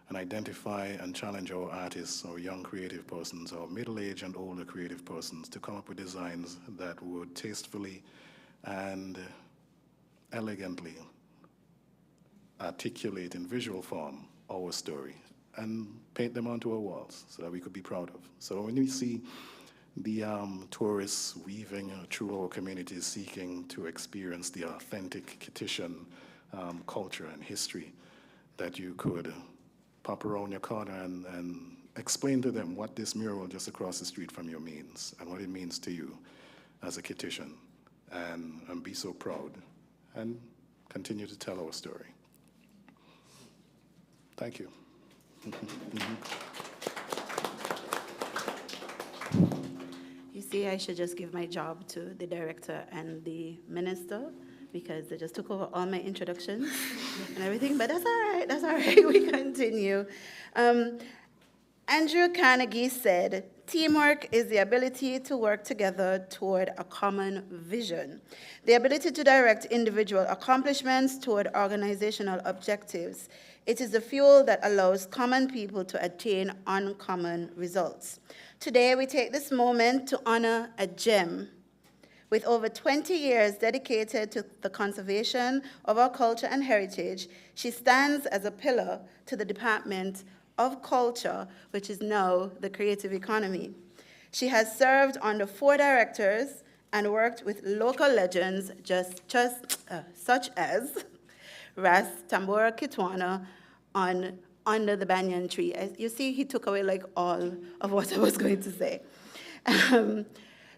and identify and challenge our artists, our young creative persons, our middle-aged and older creative persons to come up with designs that would tastefully and elegantly articulate in visual form our story and paint them onto our walls so that we could be proud of. So when we see the tourists weaving through our communities seeking to experience the authentic Kittitian culture and history, that you could pop around your corner and explain to them what this mural just across the street from you means and what it means to you as a Kittitian, and be so proud and continue to tell our story. Thank you. You see, I should just give my job to the director and the minister, because they just took over all my introductions and everything, but that's all right, we continue. Andrew Carnegie said, teamwork is the ability to work together toward a common vision, the ability to direct individual accomplishments toward organizational objectives. It is the fuel that allows common people to attain uncommon results. Today, we take this moment to honor a gem with over 20 years dedicated to the conservation of our culture and heritage. She stands as a pillar to the Department of Culture, which is now the Creative Economy. She has served under 4 directors and worked with local legends such as Ras Tambora Kitwana under the banyan tree. As you see, he took away like all of what I was going to say.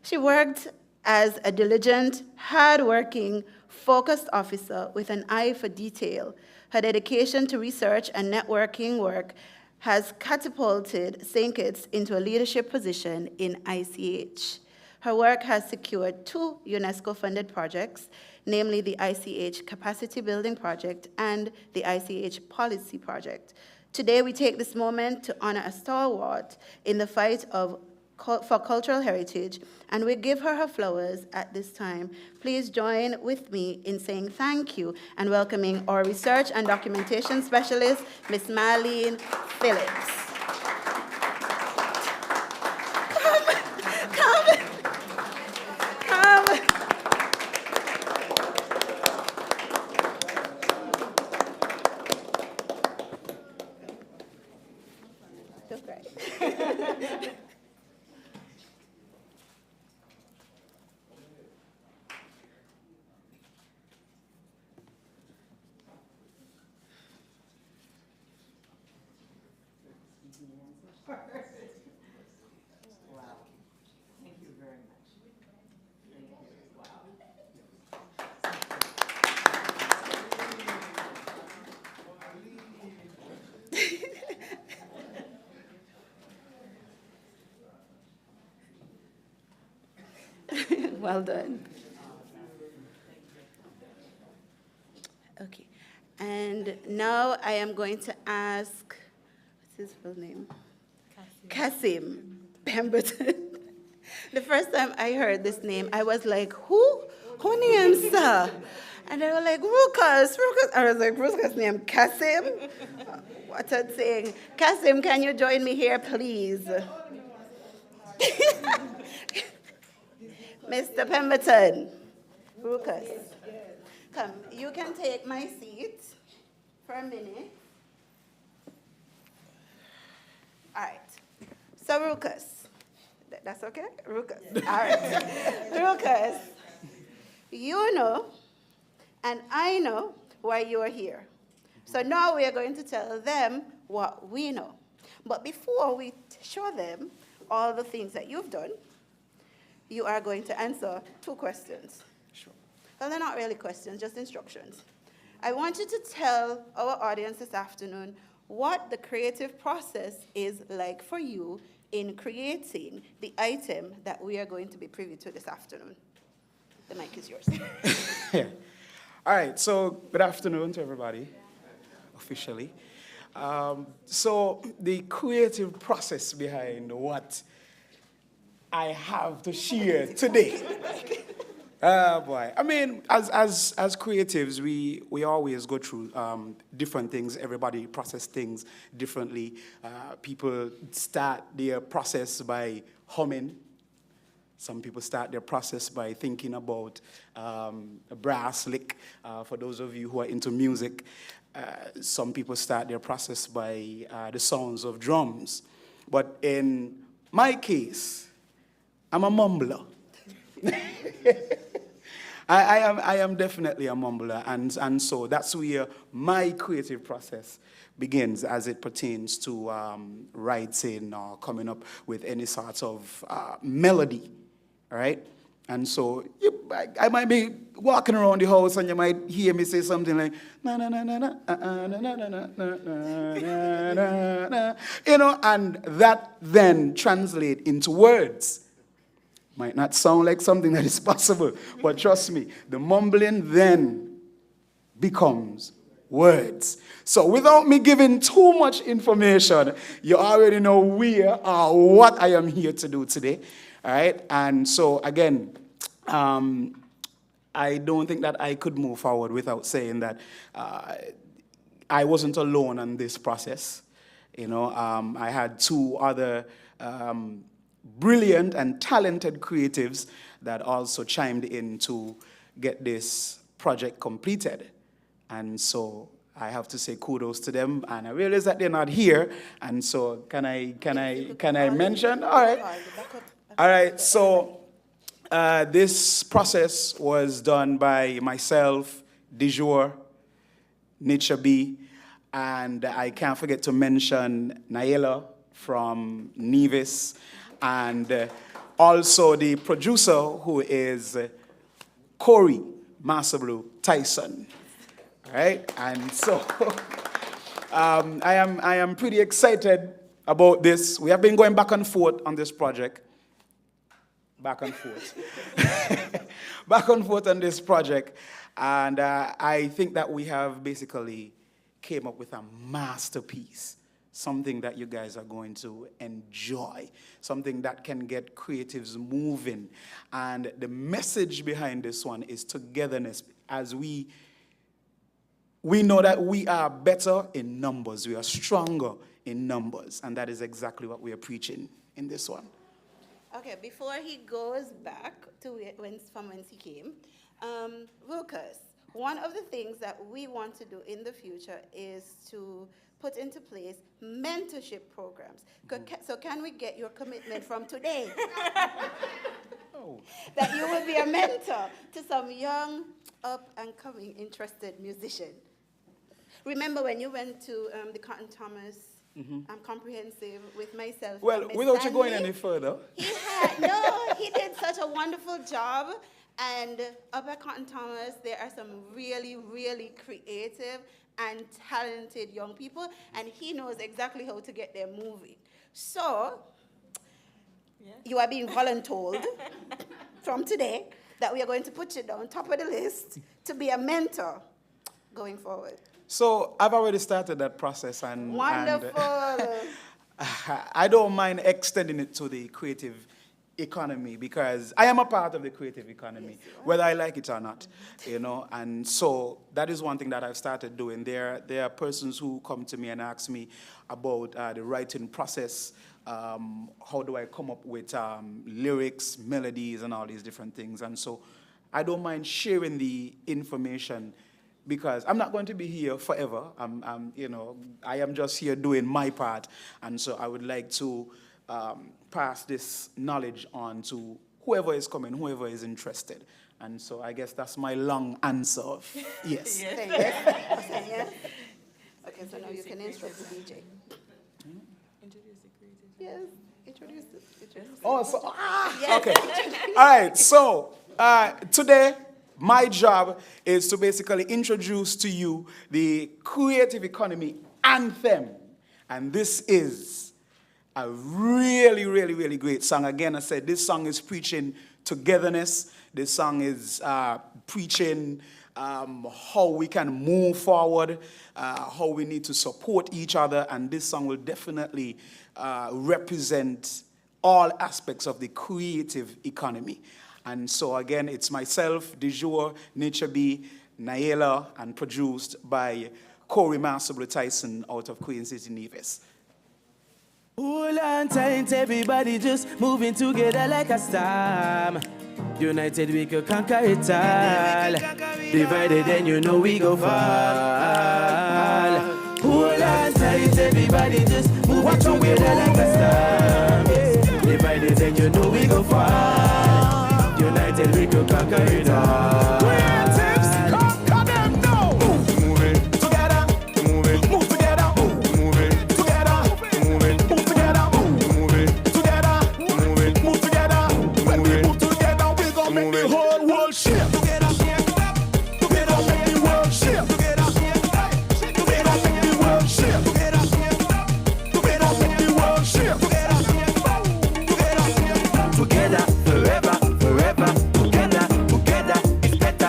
She worked As a diligent, hardworking, focused officer with an eye for detail, her dedication to research and networking work has catapulted St. Kitts into a leadership position in ICH. Her work has secured 2 UNESCO-funded projects, namely the ICH Capacity Building Project and the ICH Policy Project. Today, we take this moment to honor a stalwart in the fight for cultural heritage, and we give her her flowers at this time. Please join with me in saying thank you and welcoming our research and documentation specialist, Ms. Marlene Phillips. Come. Feel great. Well done. Okay, and now I am going to ask, what's his full name? Kasim Pemberton. The first time I heard this name, I was like, who? Who name, sir? And they were like, Rukas. I was like, Rukas' name, Kasim? What a thing. Kasim, can you join me here, please? Mr. Pemberton, Rukas, come, you can take my seat for a minute. All right, so Rukas, that's okay? Rukas, all right. Rukas, you know, and I know why you are here. So now we are going to tell them what we know. But before we show them all the things that you've done, you are going to answer 2 questions. Sure. Well, they're not really questions, just instructions. I want you to tell our audience this afternoon what the creative process is like for you in creating the item that we are going to be privy to this afternoon. The mic is yours. All right, so good afternoon to everybody, officially. So the creative process behind what I have to share today. Boy, I mean, as creatives, we always go through different things. Everybody process things differently. People start their process by humming. Some people start their process by thinking about a brass lick, for those of you who are into music. Some people start their process by the sounds of drums. But in my case, I'm a mumbler. I am definitely a mumbler, and so that's where my creative process begins as it pertains to writing or coming up with any sort of melody, all right? And so I might be walking around the house and you might hear me say something like, na na na na na na na na na na na na, you know, and that then translates into words. Might not sound like something that is possible, but trust me, the mumbling then becomes words. So without me giving too much information, you already know where or what I am here to do today. All right? And so again, I don't think that I could move forward without saying that I wasn't alone on this process. You know, I had 2 other brilliant and talented creatives that also chimed in to get this project completed. And so I have to say kudos to them, and I realize that they're not here, and so can I mention? All right, so this process was done by myself, Dijour, Nature B, and I can't forget to mention Naila from Nevis, and also the producer, who is Corey Master Tyson. All right? And so I am pretty excited about this. We have been going back and forth on this project. Back and forth. Back and forth on this project. And I think that we have basically came up with a masterpiece, something that you guys are going to enjoy, something that can get creatives moving. And the message behind this one is togetherness, as we know that we are better in numbers, we are stronger in numbers, and that is exactly what we are preaching in this one. Okay, before he goes back to from whence he came, Lucas, one of the things that we want to do in the future is to put into place mentorship programs. So can we get your commitment from today? That you will be a mentor to some young, up-and-coming, interested musician. Remember when you went to the Cotton Thomas comprehensive with myself? Well, and Miss without you going Stanley? any further. He did such a wonderful job. And up at Cotton Thomas, there are some really, really creative and talented young people, and he knows exactly how to get them moving. So, you are being voluntold from today that we are going to put you down top of the list to be a mentor going forward. So I've already started that process, and Wonderful. I don't mind extending it to the creative economy, because I am a part of the creative economy, whether I like it or not, you know. And so that is one thing that I've started doing. There are persons who come to me and ask me about the writing process. How do I come up with lyrics, melodies, and all these different things? And so I don't mind sharing the information, because I'm not going to be here forever. I am just here doing my part, and so I would like to pass this knowledge on to whoever is coming, whoever is interested. And so I guess that's my long answer of yes. Yes. Okay, so now you can instruct the DJ. Introduce the creative. Yes, introduce it. Oh, so, Yes. okay. All right, so today, my job is to basically introduce to you the creative economy anthem. And this is a really, really, really great song. Again, I said this song is preaching togetherness. This song is preaching how we can move forward, how we need to support each other. And this song will definitely represent all aspects of the creative economy. And so again, it's myself, De Jour, Nature B, Naela, and produced by Corey Master Tyson out of Queen City, Nevis. Hold on tight, everybody just moving together like a storm. United we could conquer it all. Divided then you know we go fall. Hold on tight, everybody just moving together like a storm. Divided then you know we go fall. United we could conquer it all. Creatives, conquer them now. Move it together. Move it. Move together. Move it together. Move it. Move together. Move it together. Move it. Move together. When we move together, we gon' make the whole world shift. Together, together, make the world shift. Together, together, make the world shift. Together, together, make the world shift. Together, Together, forever, forever. Together, together, it's better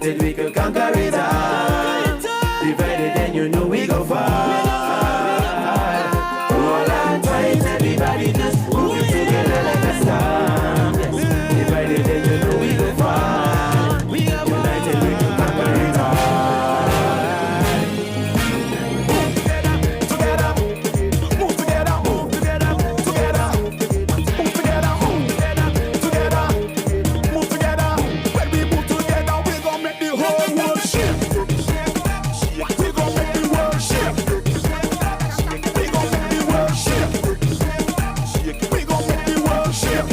United we could conquer it all. Divided then you know we go far. Hold on tight, everybody just move it together like a star. Yes. Divided then you know we go far. United we could conquer it all. Move together, move together, move together, move together, move together, together, move together. When we move together, we gon' make the whole world shift. We gon' make the world shift. We gon' make the world shift. We gon' make the world shift.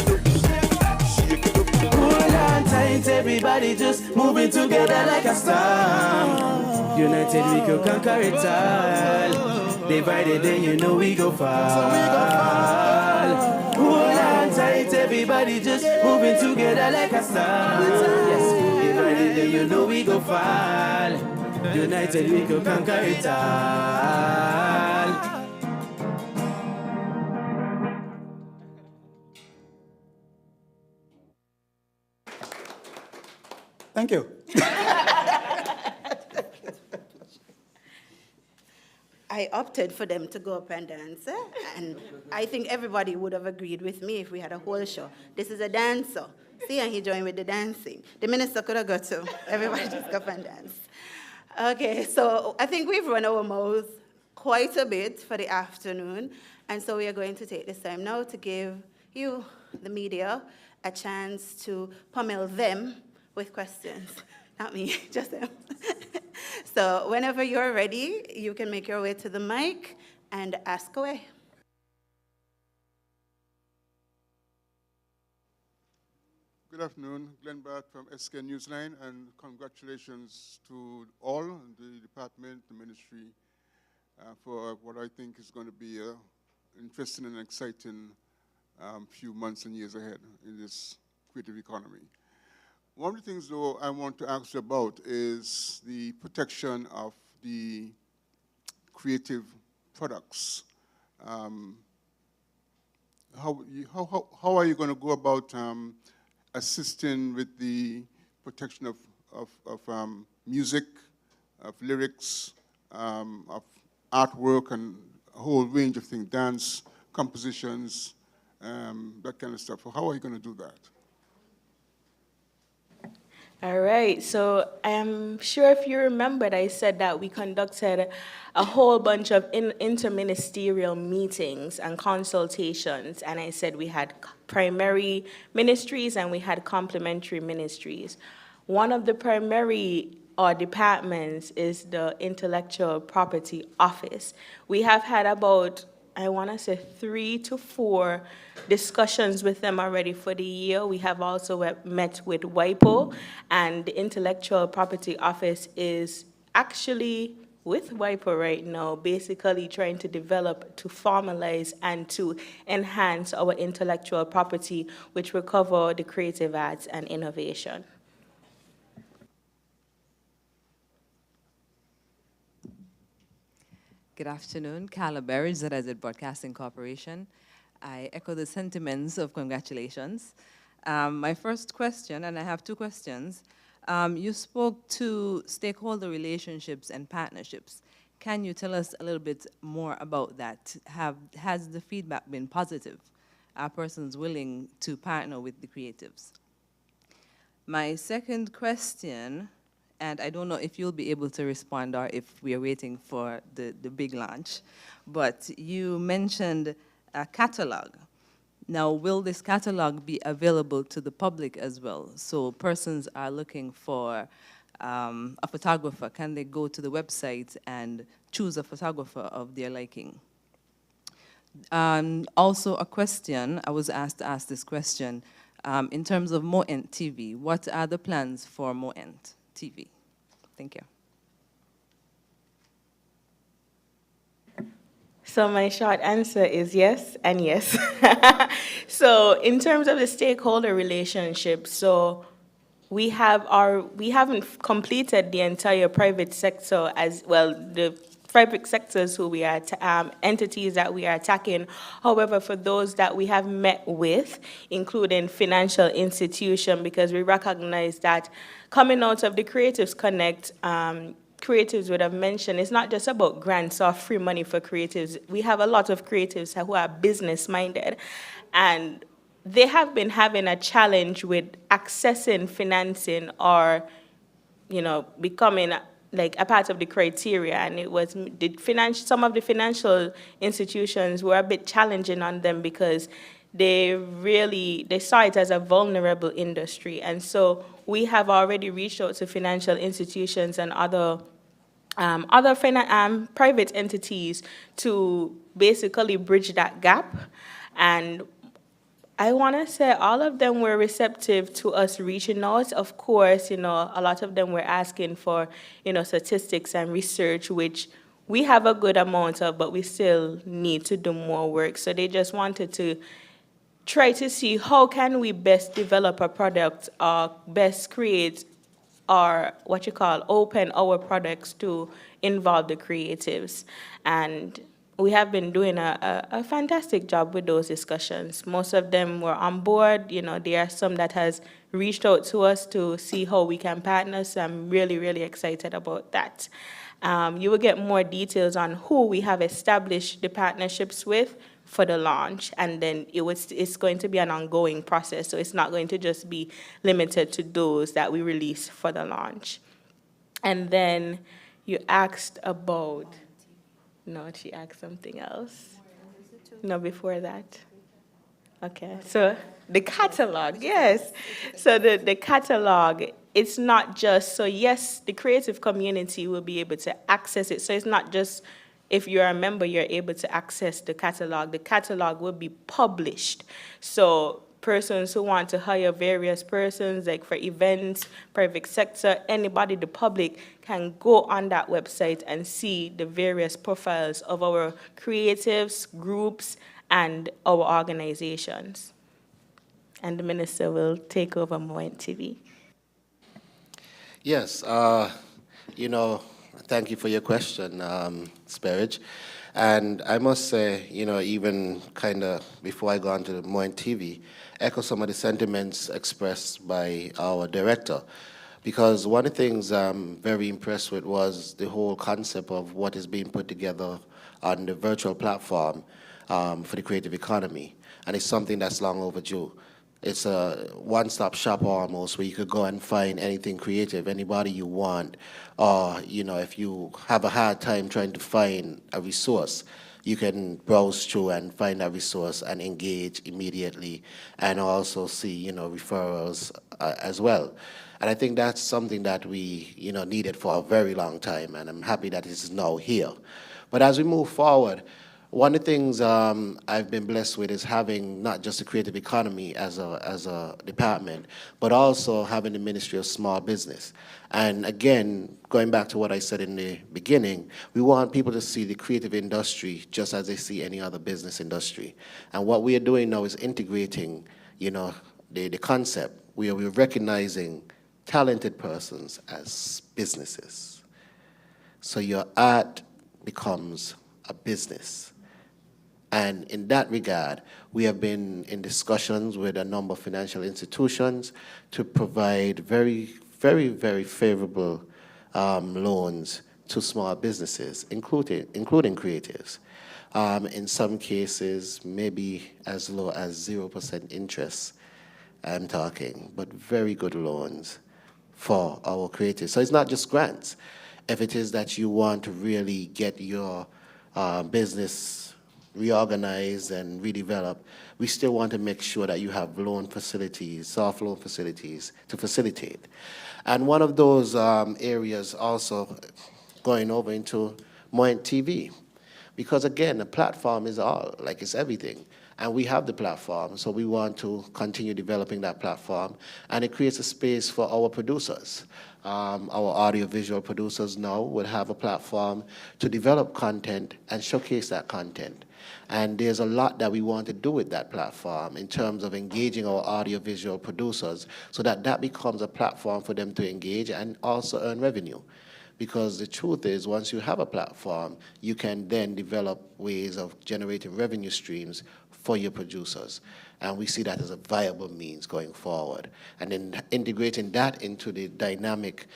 Hold on tight, everybody just moving together like a star. United we could conquer it all. Divided then you know we go far. Hold on tight, everybody just moving together like a star. Yes, divided then you know we go far. United we could conquer it all. Thank you. I opted for them to go up and dance, and I think everybody would have agreed with me if we had a whole show. This is a dancer. See, and he joined with the dancing. The minister could have got to. Everybody just go up and dance. Okay, so I think we've run our mouths quite a bit for the afternoon, and so we are going to take this time now to give you, the media, a chance to pummel them with questions. Not me, just them. So whenever you're ready, you can make your way to the mic and ask away. Good afternoon, Glenn Barth from SK Newsline, and congratulations to all, the department, the ministry, for what I think is going to be an interesting and exciting few months and years ahead in this creative economy. One of the things, though, I want to ask you about is the protection of the creative products. How are you going to go about assisting with the protection of music, of lyrics, of artwork, and a whole range of things, dance, compositions, that kind of stuff? How are you going to do that? All right, so I'm sure if you remembered, I said that we conducted a whole bunch of interministerial meetings and consultations, and I said we had primary ministries and we had complementary ministries. One of the primary departments is the Intellectual Property Office. We have had about, I want to say 3 to 4 discussions with them already for the year. We have also met with WIPO, and the Intellectual Property Office is actually with WIPO right now, basically trying to develop, to formalize, and to enhance our intellectual property, which will cover the creative arts and innovation. Good afternoon, Carla Berridge, ZZ Broadcasting Corporation. I echo the sentiments of congratulations. My first question, and I have 2 questions. You spoke to stakeholder relationships and partnerships. Can you tell us a little bit more about that? Has the feedback been positive? Are persons willing to partner with the creatives? My second question, and I don't know if you'll be able to respond or if we are waiting for the big launch, but you mentioned a catalog. Now, will this catalog be available to the public as well? So persons are looking for a photographer. Can they go to the website and choose a photographer of their liking? Also a question, I was asked to ask this question, in terms of Moent TV, what are the plans for Moent TV? Thank you. So my short answer is yes and yes. So in terms of the stakeholder relationship, so we haven't completed the entire private sector as well, the private sectors who we are, entities that we are attacking. However, for those that we have met with, including financial institution, because we recognize that coming out of the Creatives Connect, creatives would have mentioned, it's not just about grants or free money for creatives. We have a lot of creatives who are business-minded, and they have been having a challenge with accessing financing or, becoming like a part of the criteria. And it was some of the financial institutions were a bit challenging on them because they saw it as a vulnerable industry. And so we have already reached out to financial institutions and other private entities to basically bridge that gap. And I want to say all of them were receptive to us reaching out. Of course, a lot of them were asking for, statistics and research, which we have a good amount of, but we still need to do more work. So they just wanted to try to see how can we best develop a product or best create or open our products to involve the creatives. And we have been doing a fantastic job with those discussions. Most of them were on board. There are some that has reached out to us to see how we can partner. So I'm really, really excited about that. You will get more details on who we have established the partnerships with for the launch, and then it's going to be an ongoing process. So it's not going to just be limited to those that we release for the launch. And then you asked about. No, she asked something else. No, before that. Okay, so the catalog, yes. So the catalog, it's not just, so yes, the creative community will be able to access it. So it's not just if you're a member, you're able to access the catalog. The catalog will be published. So persons who want to hire various persons, like for events, private sector, anybody, the public, can go on that website and see the various profiles of our creatives, groups, and our organizations. And the minister will take over Moment TV. Yes, thank you for your question, Sperridge. And I must say, even kind of before I go on to Moment TV, echo some of the sentiments expressed by our director. Because one of the things I'm very impressed with was the whole concept of what is being put together on the virtual platform for the creative economy. And it's something that's long overdue. It's a one-stop shop almost, where you could go and find anything creative, anybody you want. Or, if you have a hard time trying to find a resource, you can browse through and find that resource and engage immediately, and also see, referrals as well. And I think that's something that we, needed for a very long time, and I'm happy that it is now here. But as we move forward, one of the things I've been blessed with is having not just the creative economy as a department, but also having the Ministry of Small Business. And again, going back to what I said in the beginning, we want people to see the creative industry just as they see any other business industry. And what we are doing now is integrating, the concept. We're recognizing talented persons as businesses. So your art becomes a business. And in that regard, we have been in discussions with a number of financial institutions to provide very, very, very favorable loans to small businesses, including creatives. In some cases, maybe as low as 0% interest, I'm talking, but very good loans for our creatives. So it's not just grants. If it is that you want to really get your business reorganized and redeveloped, we still want to make sure that you have loan facilities, soft loan facilities to facilitate. And one of those areas also going over into Moment TV, because again, the platform is it's everything. And we have the platform, so we want to continue developing that platform. And it creates a space for our producers. Our audiovisual producers now will have a platform to develop content and showcase that content. And there's a lot that we want to do with that platform in terms of engaging our audiovisual producers so that that becomes a platform for them to engage and also earn revenue. Because the truth is, once you have a platform, you can then develop ways of generating revenue streams for your producers. And we see that as a viable means going forward. And then integrating that into the dynamic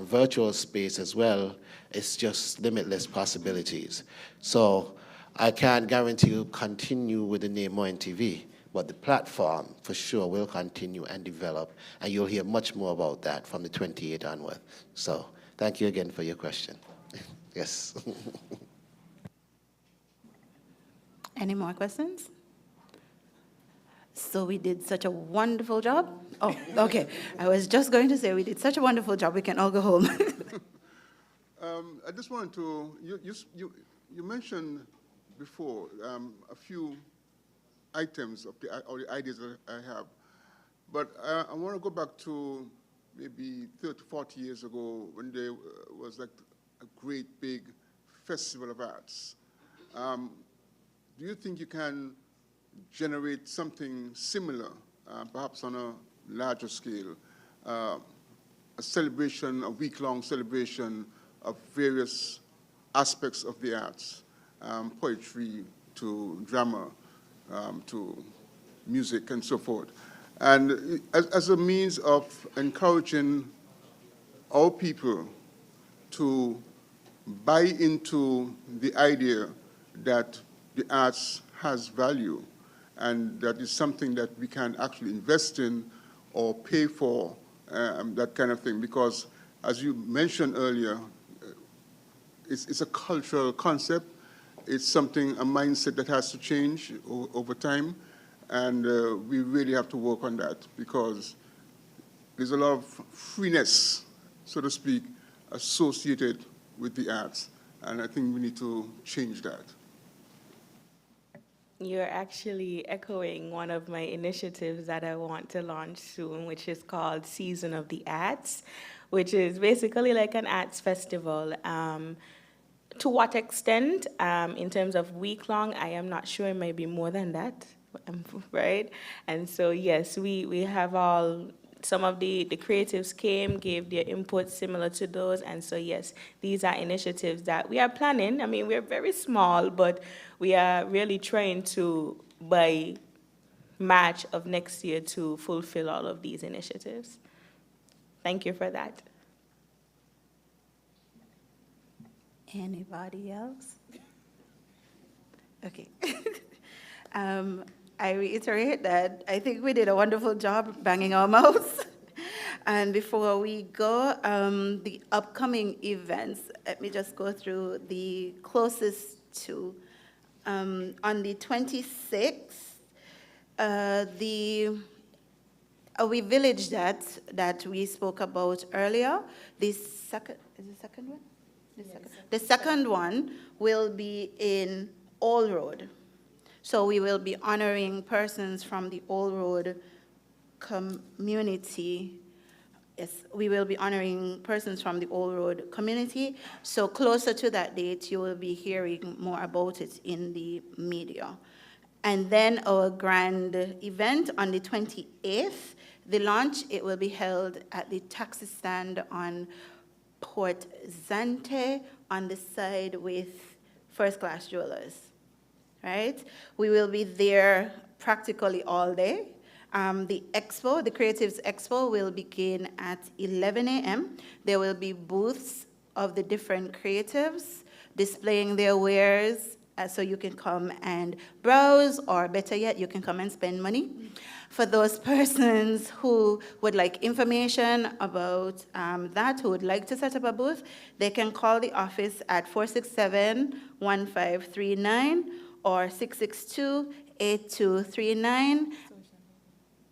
virtual space as well, it's just limitless possibilities. So I can't guarantee you continue with the name Moen TV, but the platform for sure will continue and develop, and you'll hear much more about that from the 28th onward. So thank you again for your question. Yes. Any more questions? So we did such a wonderful job. Oh, okay. I was just going to say we did such a wonderful job, we can all go home. I just wanted to, you mentioned before a few items of or the ideas that I have, but I want to go back to maybe 30, 40 years ago when there was like a great big festival of arts. Do you think you can generate something similar, perhaps on a larger scale, a celebration, a week-long celebration of various aspects of the arts, poetry to drama, to music and so forth, and as a means of encouraging our people to buy into the idea that the arts has value and that is something that we can actually invest in or pay for, that kind of thing, because as you mentioned earlier, it's a cultural concept. It's something, a mindset that has to change over time, and we really have to work on that because there's a lot of freeness, so to speak, associated with the arts, and I think we need to change that. You're actually echoing one of my initiatives that I want to launch soon, which is called Season of the Arts, which is basically like an arts festival. To what extent, in terms of week-long, I am not sure. It might be more than that, right? And so, yes, we have all, some of the creatives came, gave their input similar to those, and so, yes, these are initiatives that we are planning. I mean, we're very small, but we are really trying to, by March of next year, to fulfill all of these initiatives. Thank you for that. Anybody else? Okay. I reiterate that I think we did a wonderful job banging our mouths. And before we go, the upcoming events, let me just go through the closest two. On the 26th, we Village that we spoke about earlier, the second, is the second one? The second one will be in All Road. So we will be honoring persons from the All Road community. Yes, we will be honoring persons from the All Road community. So closer to that date, you will be hearing more about it in the media. And then our grand event on the 28th, the launch, it will be held at the taxi stand on Port Zante on the side with First Class Jewelers, right? We will be there practically all day. The expo, the Creatives Expo, will begin at 11 a.m. There will be booths of the different creatives displaying their wares, so you can come and browse, or better yet, you can come and spend money. For those persons who would like information about that, who would like to set up a booth, they can call the office at 467-1539 or 662-8239.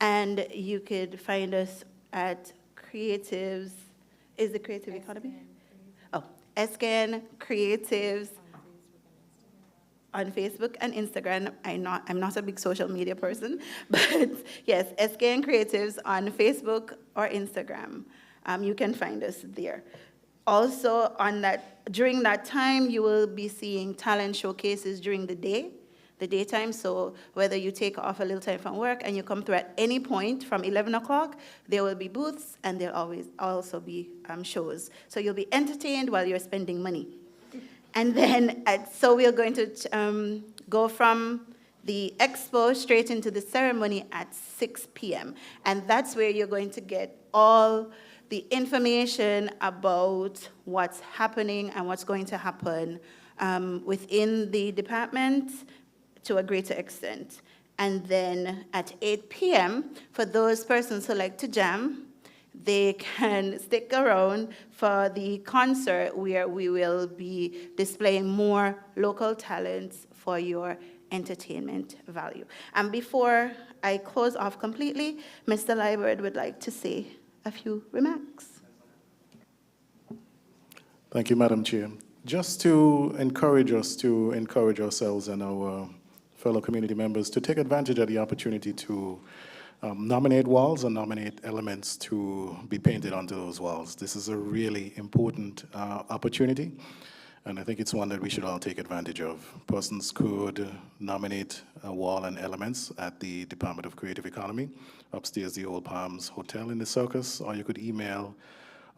And you could find us at Creatives, is the Creative Economy? Oh, SCAN Creatives on Facebook and Instagram. I'm not a big social media person, but yes, SKN Creatives on Facebook or Instagram. You can find us there. Also, during that time, you will be seeing talent showcases during the day. the daytime. So whether you take off a little time from work and you come through at any point from 11 o'clock, there will be booths and there'll always also be shows. So you'll be entertained while you're spending money. And then, so we're going to go from the expo straight into the ceremony at 6 p.m. And that's where you're going to get all the information about what's happening and what's going to happen within the department to a greater extent. And then at 8 p.m., for those persons who like to jam, they can stick around for the concert where we will be displaying more local talents for your entertainment value. And before I close off completely, Mr. Liebert would like to say a few remarks. Thank you, Madam Chair. Just to encourage us to encourage ourselves and our fellow community members to take advantage of the opportunity to nominate walls and nominate elements to be painted onto those walls. This is a really important opportunity, and I think it's one that we should all take advantage of. Persons could nominate a wall and elements at the Department of Creative Economy, upstairs the Old Palms Hotel in the Circus, or you could email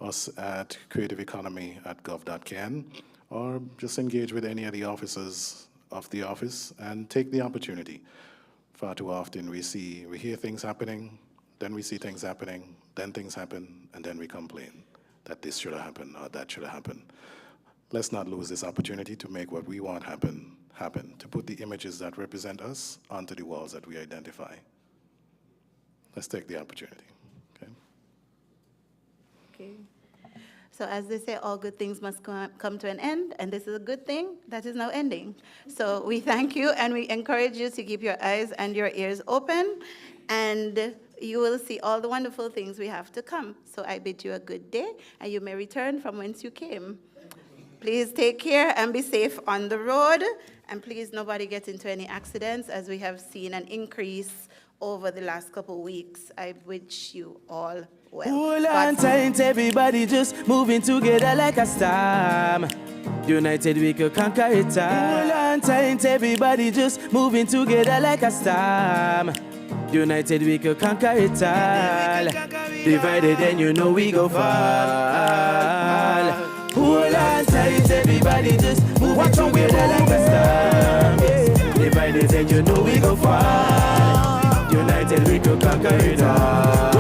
us at creativeeconomy@gov.can, or just engage with any of the officers of the office and take the opportunity. Far too often we hear things happening, then we see things happening, then things happen, and then we complain that this should have happened or that should have happened. Let's not lose this opportunity to make what we want happen, to put the images that represent us onto the walls that we identify. Let's take the opportunity, okay? Okay. So as they say, all good things must come to an end, and this is a good thing that is now ending. So we thank you, and we encourage you to keep your eyes and your ears open, and you will see all the wonderful things we have to come. So I bid you a good day, and you may return from whence you came. Please take care and be safe on the road, and please nobody get into any accidents, as we have seen an increase over the last couple of weeks. I wish you all well. Hold on tight, everybody just moving together like a storm. United we could conquer it all. Hold on tight, everybody just moving together like a storm. United we could conquer it all. Divided then you know we go fall. Hold on tight, everybody just moving together like a storm. Divided then you know we go fall. United we could conquer it all.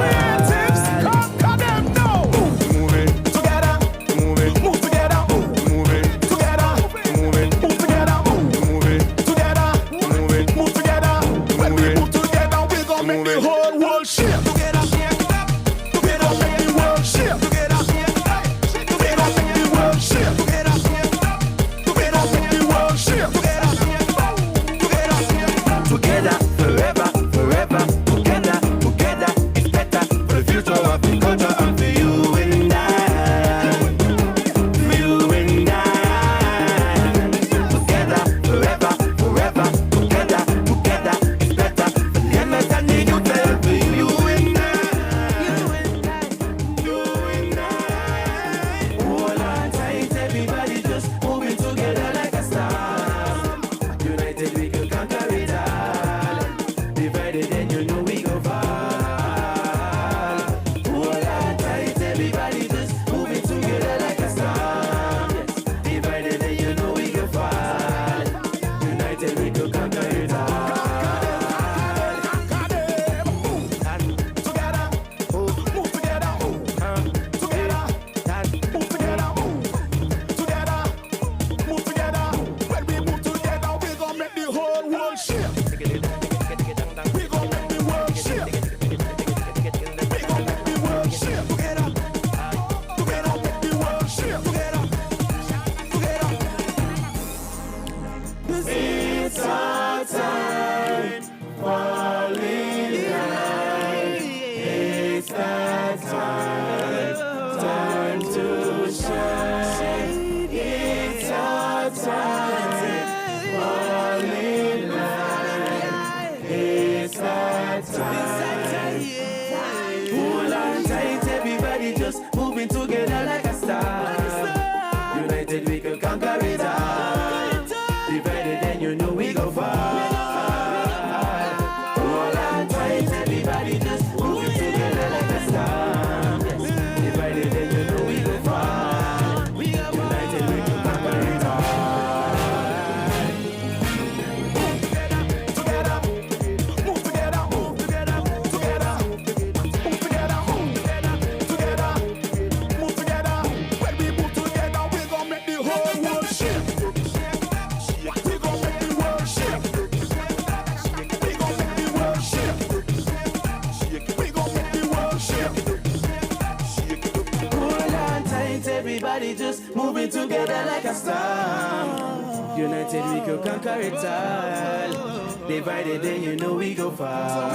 tight, everybody just moving together like a star. United we could conquer it all. Divided then you know we go fall.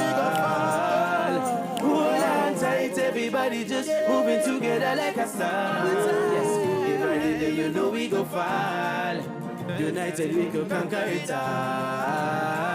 Hold on tight, everybody just moving together like a star. Yes, divided then you know we go fall. United we could conquer it all.